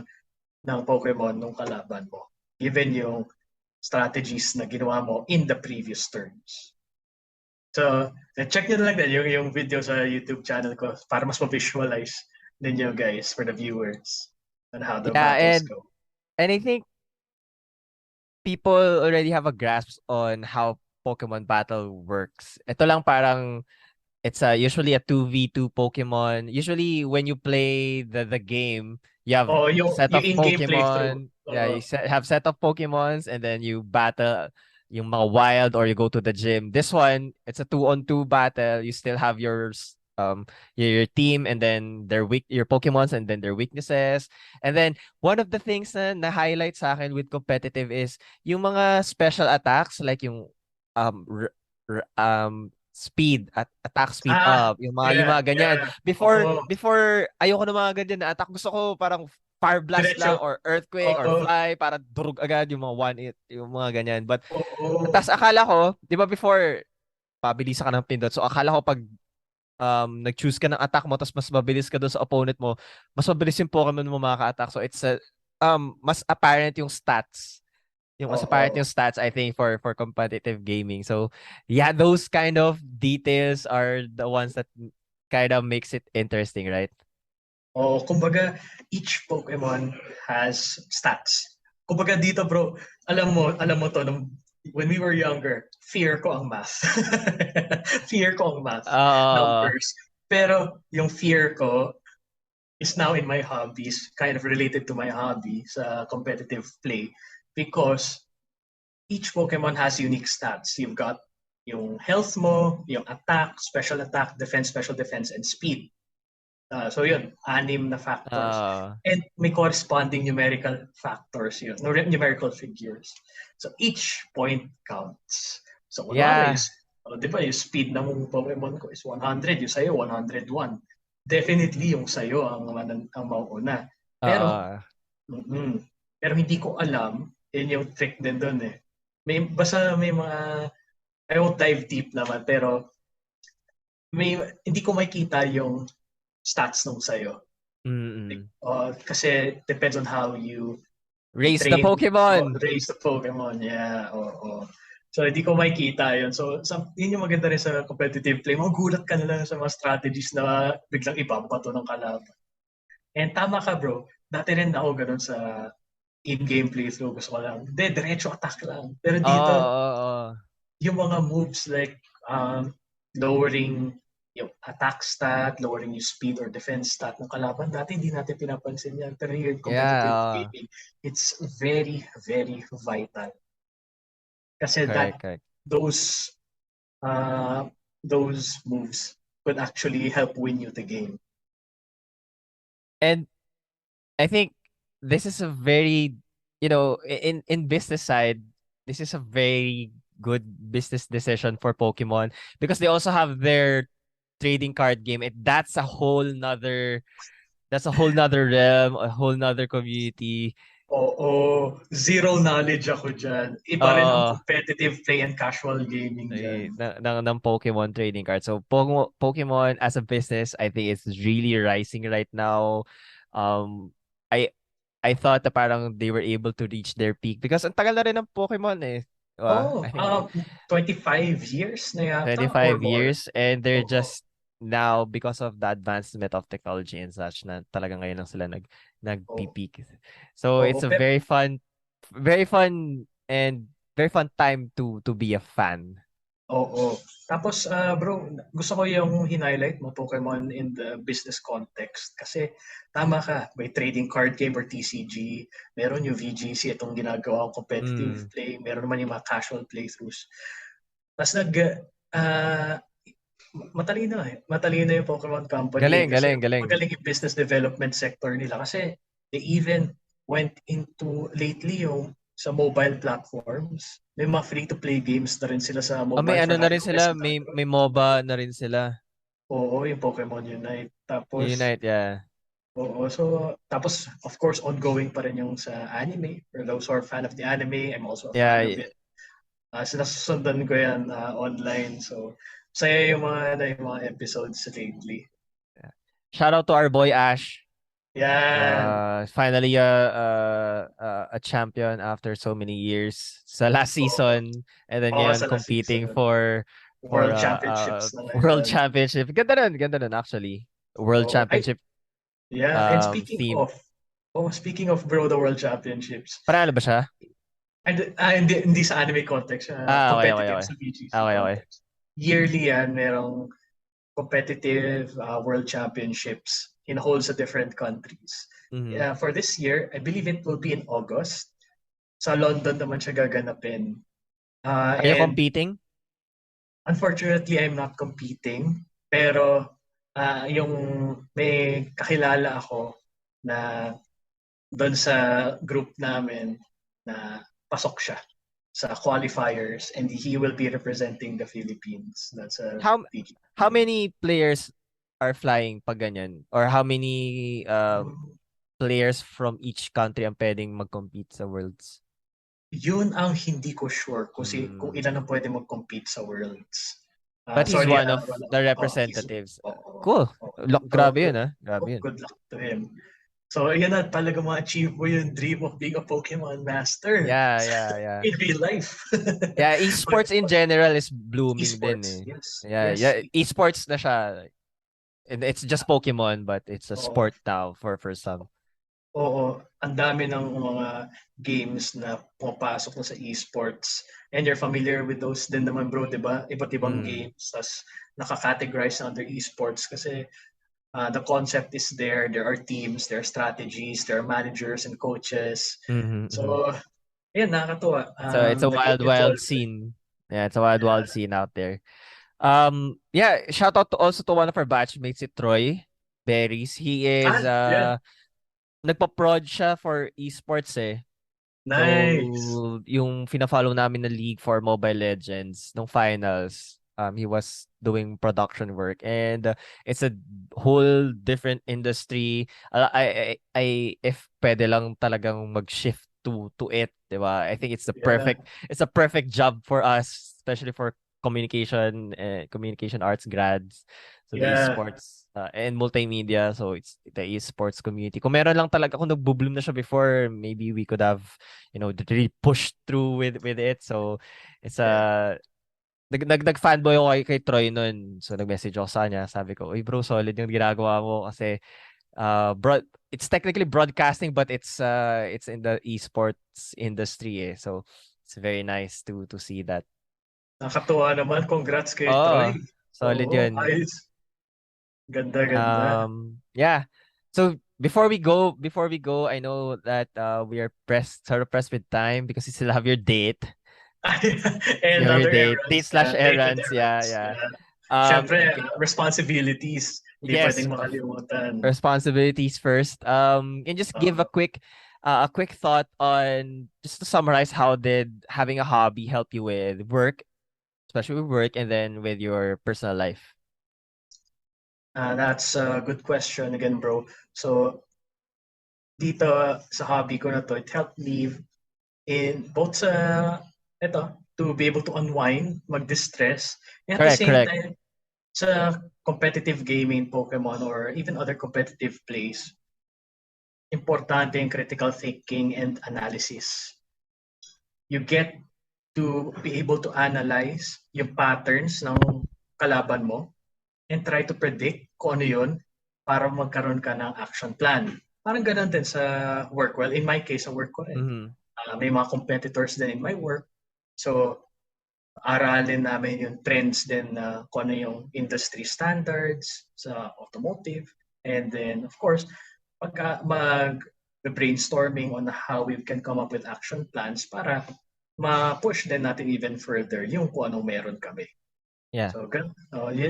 Pokemon ng kalaban mo. Given yung strategies na ginawa mo in the previous turns. So, check nyo na lang din yung video sa YouTube channel ko para mas ma-visualize ninyo guys for the viewers on how the battles go. And I think people already have a grasp on how Pokemon battle works. Ito lang parang it's usually a 2v2 Pokemon. Usually when you play the game, you have set of in-game Pokemon. Yeah, you have set of Pokemons, and then you battle yung mga wild, or you go to the gym. This one, it's a 2-on-2 battle. You still have your team, and then your Pokemons, and then their weaknesses. And then one of the things na highlight sa akin with competitive is yung mga special attacks, like yung speed at attack speed Ah, up, yung yeah, mga ganyan. yeah. Before Oo, before ayoko ng mga ganyan na attack. Gusto ko parang fire blast lang diretso. or earthquake or Oo, fly para durug agad yung mga one hit, yung mga ganyan. But oo, tas akala ko, 'di ba before pabilisan ka ng pindot. So akala ko pag nag-choose ka ng attack mo tapos mas mabilis ka doon sa opponent mo, mas mabilis yung Pokemon mo makaka-attack. So it's a mas apparent yung stats. Yung mas apparent oo. yung stats I think for competitive gaming. So yeah, those kind of details are the ones that kind of makes it interesting, right? Oo, kumbaga, each Pokemon has stats. Kumbaga dito bro, alam mo to, when we were younger, fear ko ang math. Fear ko ang math, Uh, numbers. Pero yung fear ko is now in my hobbies, kind of related to my hobby sa competitive play because each Pokemon has unique stats. You've got yung health mo, yung attack, defense, special defense, and speed. So yun, anim na factors. uh, And may corresponding numerical factors yun, numerical figures. So each point counts. So kunwari, yeah. di ba, yung speed ng Pokemon ko is 100, yung sa'yo 101. Definitely yung sa'yo ang mauuna. Pero, Uh, mm, pero hindi ko alam, yun yung trick din doon eh. Basta may mga, I won't dive deep naman, pero hindi ko makita yung stats nung sa'yo. mm-mm. Kasi depends on how you Raise the train or Pokemon. raise the Pokemon. Yeah, oo. So, hindi ko makikita yun. So, yun yung maganda rin sa competitive play. Magulat ka na lang sa mga strategies na biglang ibabato ng kalaban. And tama ka, bro. Dati rin ako ganun sa in-game playthrough. Gusto ko lang, diretso attack lang. Pero dito, Oh, yung mga moves like lowering yung attack stat, lowering yung speed or defense stat ng kalaban, dati hindi natin pinapansin yan. Pero here in yeah, competitive gaming, it's very, very vital. Kasi correct, correct. those uh, those moves could actually help win you the game. And I think this is a very, in business side, this is a very good business decision for Pokemon because they also have their trading card game, and that's a whole nother realm, a whole nother community. Oo, zero knowledge ako dyan. Iba rin ang Uh competitive play and casual gaming dyan. ng Pokemon trading card. So Pokemon as a business, I think it's really rising right now. Um I I thought na parang they were able to reach their peak because ang tagal na rin ng Pokemon eh. Oh, I think 25 years na yata or 25 more. years and they're Oo. just now because of the advancement of technology and such na talaga ngayon lang sila Oo. nagpi-peak. So Oo. it's a very fun and very fun time to be a fan. Oo. Tapos, bro, gusto ko yung highlight mo, Pokemon in the business context. Kasi, tama ka, may trading card game or TCG, meron yung VGC, itong ginagawa competitive Mm. play, meron naman yung mga casual playthroughs. Tapos ah, matalino eh. Matalino yung Pokemon Company eh, Galing, kasi galing, galing. magaling yung business development sector nila. Kasi, they even went into lately yung sa mobile platforms. May mga free-to-play games na rin sila sa May mobile ano for na rin iOS sila, and may Android. MOBA na rin sila. Oo, yung Pokemon Unite. Tapos, Unite, yeah. oo, so, tapos, of course, ongoing pa rin yung sa anime. For those who are fan of the anime, I'm also a fan of Yeah. it. Sinasusundan ko yan online. So, saya yung mga episodes lately. Shout out to our boy Ash. Yan. Finally a champion after so many years sa last Oo. season and then Oo, ngayon sa last competing season. for World Championships na World ngayon. Championship. Ganda nun actually. World Oo. Ay, Championship yeah. And theme. speaking of bro, the World Championships. Panalo ba siya? And, hindi sa anime context, Okay, okay, competitive okay. sa VGC Okay, okay. context. Yearly yan, merong competitive World Championships in holds sa different countries. Mm-hmm. For this year, I believe it will be in August. Sa London naman siya gaganapin. Are you And competing? unfortunately, I'm not competing. Pero yung may kakilala ako na doon sa group namin na pasok siya sa qualifiers, and he will be representing the Philippines. That's a How big how deal. many players are flying pag ganyan? Or how many players from each country ang pwedeng mag-compete sa Worlds? Yun ang hindi ko sure kung Hmm. ilan ang pwede mag-compete sa Worlds. But he's Sorry, one of wala. the He's, representatives. oh, Cool. oh, Grabe yun, ah. oh, Grabe yun. good luck to him. So, yan na talaga ma-achieve mo yung dream of being a Pokemon master. Yeah. It'd be life. Yeah, But, esports in general is blooming din esports, eh. yes. Yeah. Esports na siya. And it's just Pokemon, but it's a Oo. sport now for some. Oo, ang dami ng mga games na pumapasok na sa esports. And you're familiar with those din naman bro, di ba? Iba't ibang games tas nakakategorize under esports kasi the concept is there. There are teams, there are strategies, there are managers and coaches. Mm-hmm. So, yan, nakakatuwa. So it's a Nag-get wild involved. scene. Yeah, it's a wild scene out there. Yeah, shout out also to one of our batchmates, si Troy Berries. He is Yeah. nagpa-prod siya for esports eh. Nice. So, yung fina-follow namin na league for Mobile Legends nung finals, he was doing production work and it's a whole different industry. If pwede lang talagang mag-shift to it, 'di ba? I think Yeah. it's a perfect job for us, especially for communication arts grads. So the Yeah. esports and multimedia, so it's the esports community. Kung meron lang talaga, kung nag-bloom na siya before, maybe we could have, really pushed through with it. So it's Yeah. nag-fanboy ako kay Troy nun. So nag-message ako sa kanya, sabi ko, "Uy bro, solid yung ginagawa mo kasi it's technically broadcasting but it's in the esports industry eh. So it's very nice to see that." Nakakatuwa naman. Congrats kay Oh, Troy. solid Oo, yun. ayos. Ganda. Yeah. So before we go, I know that we are sort of pressed with time because you still have your date. And You have your other date. errands. Date slash Date and errands. errands. Yeah. Yeah. Um, Siyempre, g- responsibilities. Hindi yes, pwedeng makalimutan. responsibilities first. Can you just give Uh, a quick thought on just to summarize how did having a hobby help you with work, especially with work, and then with your personal life? that's a good question again, bro. So, dito sa hobby ko na to, it helped me in both to be able to unwind, mag-distress, and at the same Correct. time, sa competitive gaming, Pokemon, or even other competitive plays, importante yung critical thinking and analysis. You get to be able to analyze yung patterns ng kalaban mo and try to predict kung ano yun para magkaroon ka ng action plan. Parang ganun din sa work. Well, in my case, sa work ko rin. Mm-hmm. May mga competitors din in my work. So, aralin namin yung trends din na kung ano yung industry standards sa automotive. And then, of course, pagka mag-brainstorming on how we can come up with action plans para ma-push din natin even further yung kung anong meron kami. Yeah. So,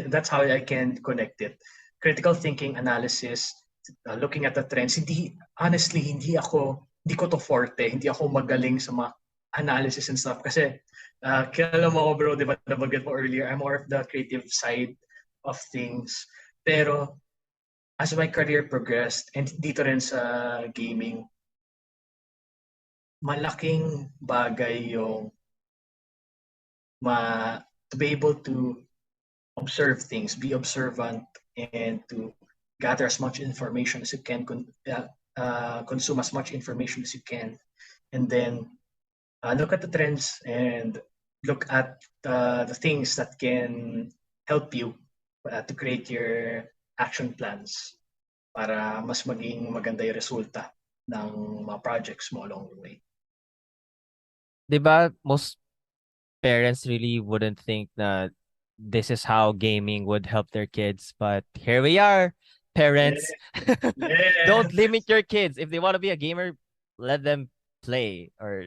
that's how I can connect it. Critical thinking, analysis, looking at the trends. Honestly, hindi ko to forte. Hindi ako magaling sa mga analysis and stuff. Kasi, kilala mo ako bro, di ba nabanggit mo earlier, I'm more of the creative side of things. Pero, as my career progressed, and dito rin sa gaming, malaking bagay yung to be able to observe things, be observant, and to gather as much information as you can, consume as much information as you can, and then look at the trends and look at the things that can help you to create your action plans para mas maging maganda yung resulta ng mga projects mo along the way. Diba, most parents really wouldn't think that this is how gaming would help their kids, but here we are, parents. Yeah. Don't limit your kids. If they want to be a gamer, let them play or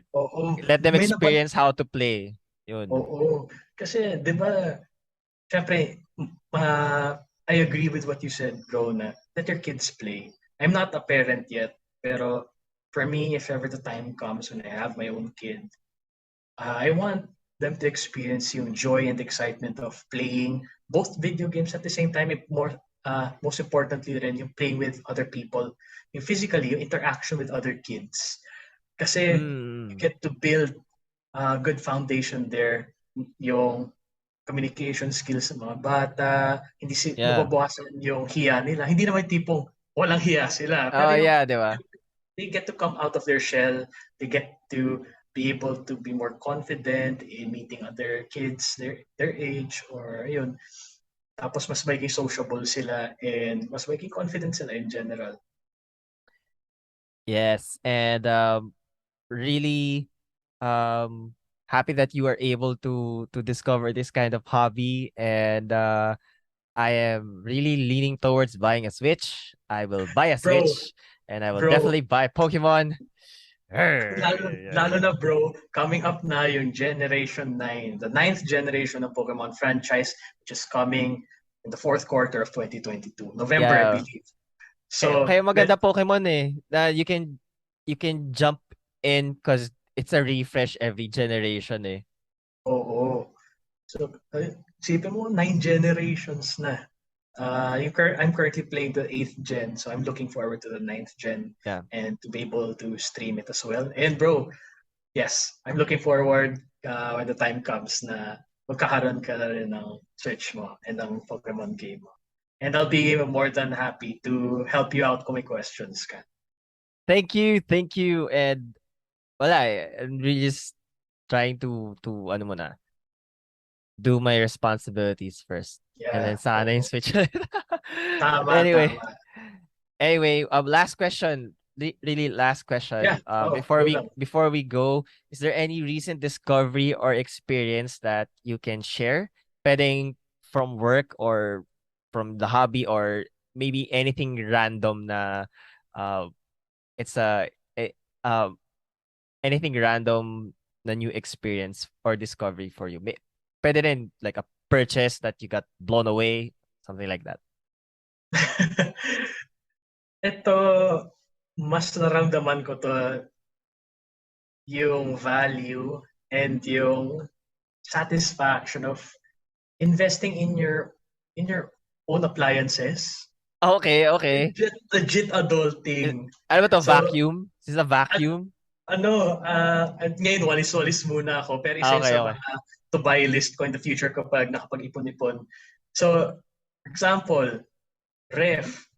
let them May experience how to play. Yun. Oo. Kasi, di ba, syempre, I agree with what you said, bro, na let your kids play. I'm not a parent yet, pero for me, if ever the time comes when I have my own kid, I want them to experience yung joy and excitement of playing both video games at the same time. Most importantly rin, yung playing with other people, yung physically, yung interaction with other kids. Kasi you Mm. get to build a good foundation there. Yung communication skills ng mga bata, hindi Yeah. nababawasan yung hiya nila. Hindi naman tipong walang hiya sila, pero Oh, yung yeah, di ba? they get to come out of their shell. They get to be able to be more confident in meeting other kids their age or yun. Tapos mas magiging sociable sila and mas magiging confident sila in general. Yes, and really happy that you are able to discover this kind of hobby, and I am really leaning towards buying a Switch. I will buy a Bro, Switch, and I will bro, definitely buy Pokemon. lalo na bro, coming up na yung Generation 9, the ninth generation of Pokemon franchise, which is coming in the fourth quarter of 2022. November, I Yeah. believe. Kaya So, maganda Pokemon eh. Na you can jump in because it's a refresh every generation eh. oo. So, isipin mo, 9 generations na. I'm currently playing the 8th gen, so I'm looking forward to the ninth gen Yeah. and to be able to stream it as well. And bro, yes, I'm looking forward when the time comes na magkakaroon ka na rin ng Switch mo and ng Pokemon game mo. And I'll be more than happy to help you out kung may questions ka. Thank you, thank you. And wala eh. I'm really just trying to ano muna, do my responsibilities first. And then Yeah, sana yung oo. Switch. Tama, Anyway, tama. last question. Really last Yeah, question. go lang. Before we go, is there any recent discovery or experience that you can share? Pwedeng from work or from the hobby or maybe anything random na uh it's a uh anything random na new experience or discovery for you. Pwede rin like a purchase that you got blown away, something like that. Ito, mas naramdaman ko to yung value and yung satisfaction of investing in your own appliances. Okay, okay. Legit adulting. Ano ba to? So, Vacuum? Is this a at, vacuum? ngayon walis-walis muna ako pero isa Okay, sa okay. mga to buy list ko in the future kapag nakapag-ipon-ipon. So, example, ref.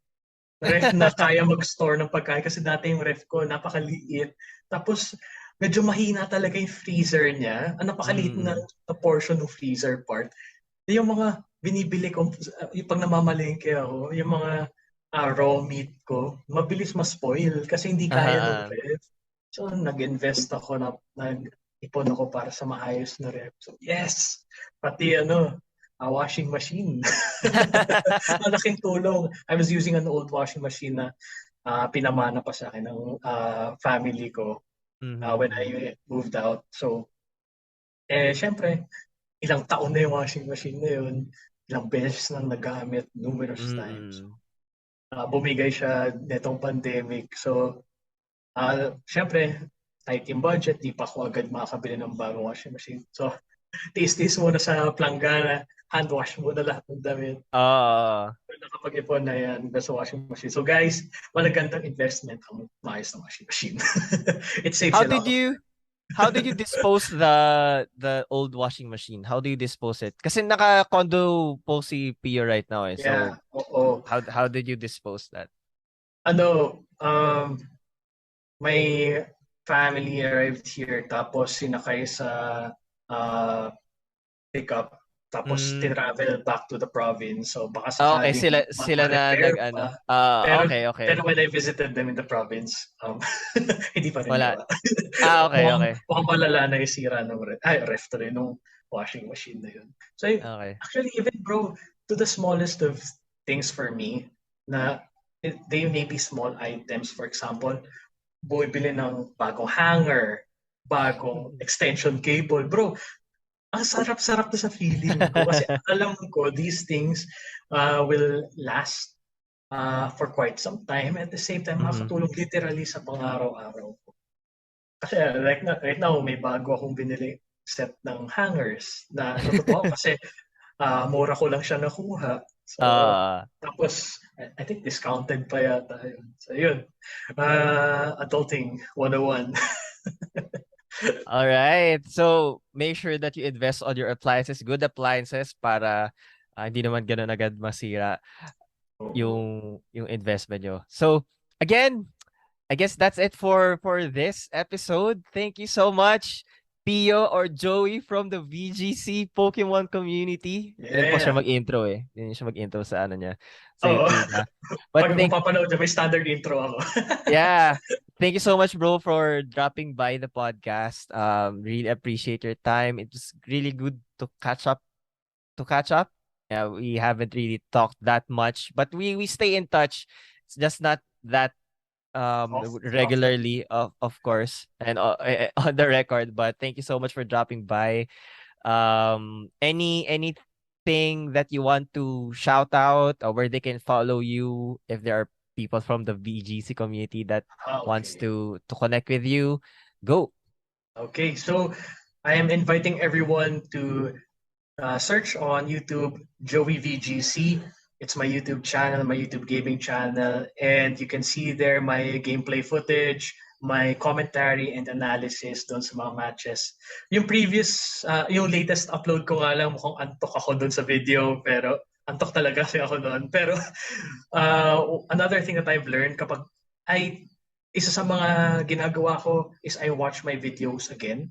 Ref na kaya mag-store ng pagkain kasi dati yung ref ko napakaliit. Tapos medyo mahina talaga yung freezer niya. Ang napakaliit Mm. na portion ng freezer part. Yung mga binibili ko, yung pag namamalengke ako, yung mga raw meat ko, mabilis ma-spoil kasi hindi kaya ng Aha. ref. So nag-invest ako, nag-ipon ako para sa maayos na ref. So yes, pati washing machine. Malaking tulong. I was using an old washing machine na pinamana pa sa akin ng family ko when Mhm. I moved out. So, syempre, ilang taon na yung washing machine na yun. Ilang beses nang nagamit, numerous times. Mm. Bumigay siya netong pandemic. So, syempre, tight yung budget, di pa ako agad makakabili ng bagong washing machine. So, tiis-tiis muna sa planggana, hand wash muna lahat ng damit. Oo. Nakapag-ipon na yan sa washing machine. So guys, malagandang investment ang maayos na washing machine. It saves How you a lot did of you how did you dispose the old washing machine? How do you dispose it? Kasi naka-condo po si Pio right now eh. yeah, So oo. how did you dispose that? Ano, my family arrived here tapos sinakay sa uh, pickup tapos Mm. tinravel back to the province. So baka Okay, sakaling sila na ma-repair nag-ano. pa. Pero Okay, okay. pero when I visited them in the province, hindi pa rin Wala. gawa. Okay, okay. mukhang malala na yung sira ng ref tuloy nung washing machine na yun. So Okay. actually even bro, to the smallest of things for me na they may be small items. For example, bumibili ng bagong hanger, bagong extension cable. Bro, ang sarap-sarap na sa feeling ko kasi alam ko these things will last for quite some time. At the same time, Mhm. makakatulong literally sa pang-araw-araw ko. Kasi right now, may bago akong binili. set ng hangers na natutuwa ako kasi mura ko lang siya nakuha. So, Uh, tapos, I think discounted pa yata yun. So, yun. Adulting 101. all right. So, make sure that you invest on your appliances, good appliances para hindi naman ganun agad masira Oo. yung investment nyo. So, again, I guess that's it for this episode. Thank you so much, Pio or Joey from the VGC Pokemon community. Yan po siya Yeah. mag-intro eh. Yan siya mag-intro sa ano niya, sa Oo. YouTube niya. But Pag kung papanood niya, may standard intro ako. yeah, thank you so much, bro, for dropping by the podcast. Really appreciate your time. It was really good to catch up. Yeah, we haven't really talked that much, but we stay in touch. It's just not that Often. regularly, of course, and on the record. But thank you so much for dropping by. Anything that you want to shout out, or where they can follow you if there are people from the VGC community that wants Okay. to connect with you, go. Okay. So, I am inviting everyone to search on YouTube Jowi VGC. It's my YouTube channel, my YouTube gaming channel, and you can see there my gameplay footage, my commentary and analysis doon sa mga matches. Yung latest upload ko nga lang, mukhang antok ako doon sa video, pero antok talaga kasi ako doon. Pero another thing that I've learned isa sa mga ginagawa ko is I watch my videos again.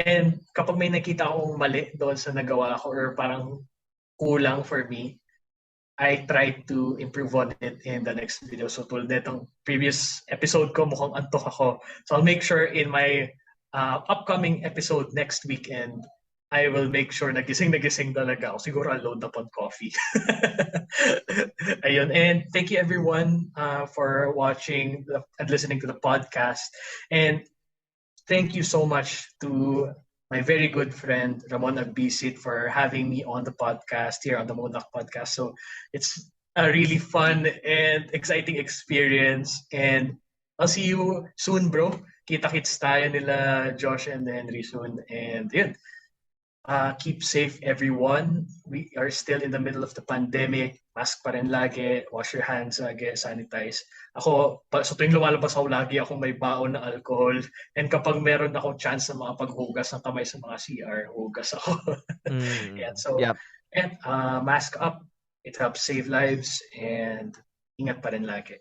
And kapag may nakita akong mali doon sa nagawa ko or parang kulang for me, I try to improve on it in the next video. So tulad netong previous episode ko, mukhang antok ako. So I'll make sure in my upcoming episode next weekend, I will make sure na gising talaga ako. Siguro I'll load up on coffee. Ayun. And thank you everyone for watching and listening to the podcast. And thank you so much to my very good friend Ramon for having me on the podcast here on the Moonlock Podcast. So it's a really fun and exciting experience. And I'll see you soon, bro. Kita-kits tayo nila Josh and Henry soon. And yun, keep safe everyone. We are still in the middle of the pandemic. Mask pa rin lagi. Wash your hands lagi. Sanitize. Ako, sa tuwing lumalabas ako, lagi akong may baon na alcohol. And kapag meron akong chance na makapaghugas ng kamay sa mga CR, hugas ako. And so, Yep. and mask up. It helps save lives. And ingat pa rin lagi.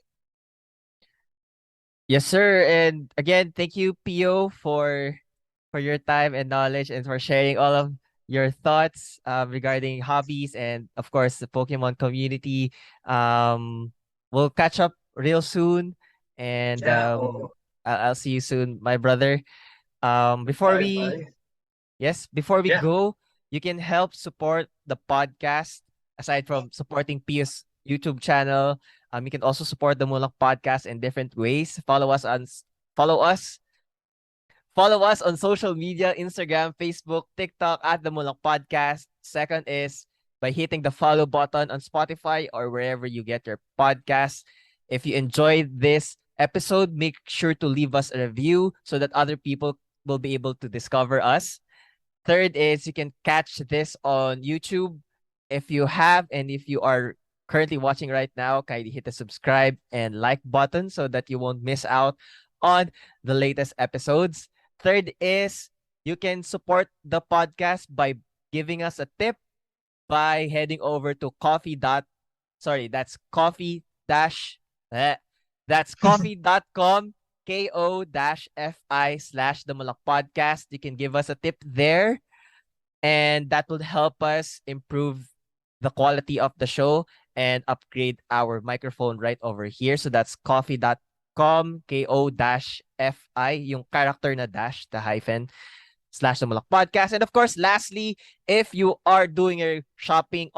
Yes, sir. And again, thank you, Pio, for your time and knowledge and for sharing all of your thoughts regarding hobbies and of course the Pokemon community. We'll catch up real soon, and Yeah. Oh, I'll see you soon, my brother. Before we bye-bye. before we Yeah. go, you can help support the podcast aside from supporting Pio's YouTube channel. You can also support the Moonlock Podcast in different ways. Follow us Follow us on social media, Instagram, Facebook, TikTok at the Moonlock Podcast. Second is by hitting the follow button on Spotify or wherever you get your podcasts. If you enjoyed this episode, make sure to leave us a review so that other people will be able to discover us. Third is you can catch this on YouTube. If you have and if you are currently watching right now, kindly hit the subscribe and like button so that you won't miss out on the latest episodes. Third is you can support the podcast by giving us a tip by heading over to that's coffee.com ko-fi/the Moonlock Podcast. You can give us a tip there, and that will help us improve the quality of the show and upgrade our microphone right over here. So that's coffee.com ko-fi, yung character na dash, the hyphen, /the Moonlock Podcast. And of course, lastly, if you are doing your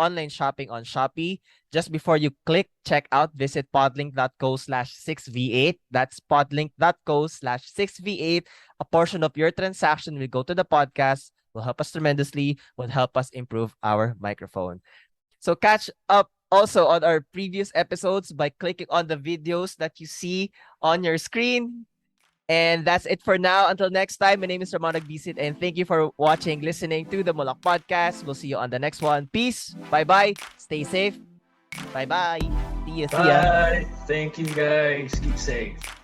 online shopping on Shopee, just before you click checkout, visit podlink.co/6v8. That's podlink.co/6v8. A portion of your transaction will go to the podcast, will help us tremendously, will help us improve our microphone. So catch up also on our previous episodes by clicking on the videos that you see on your screen. And that's it for now. Until next time, my name is Ramon Nagbisit, and thank you for watching, listening to the Moonlock Podcast. We'll see you on the next one. Peace. Bye-bye. Stay safe. Bye-bye. See ya. Bye. Thank you, guys. Keep safe.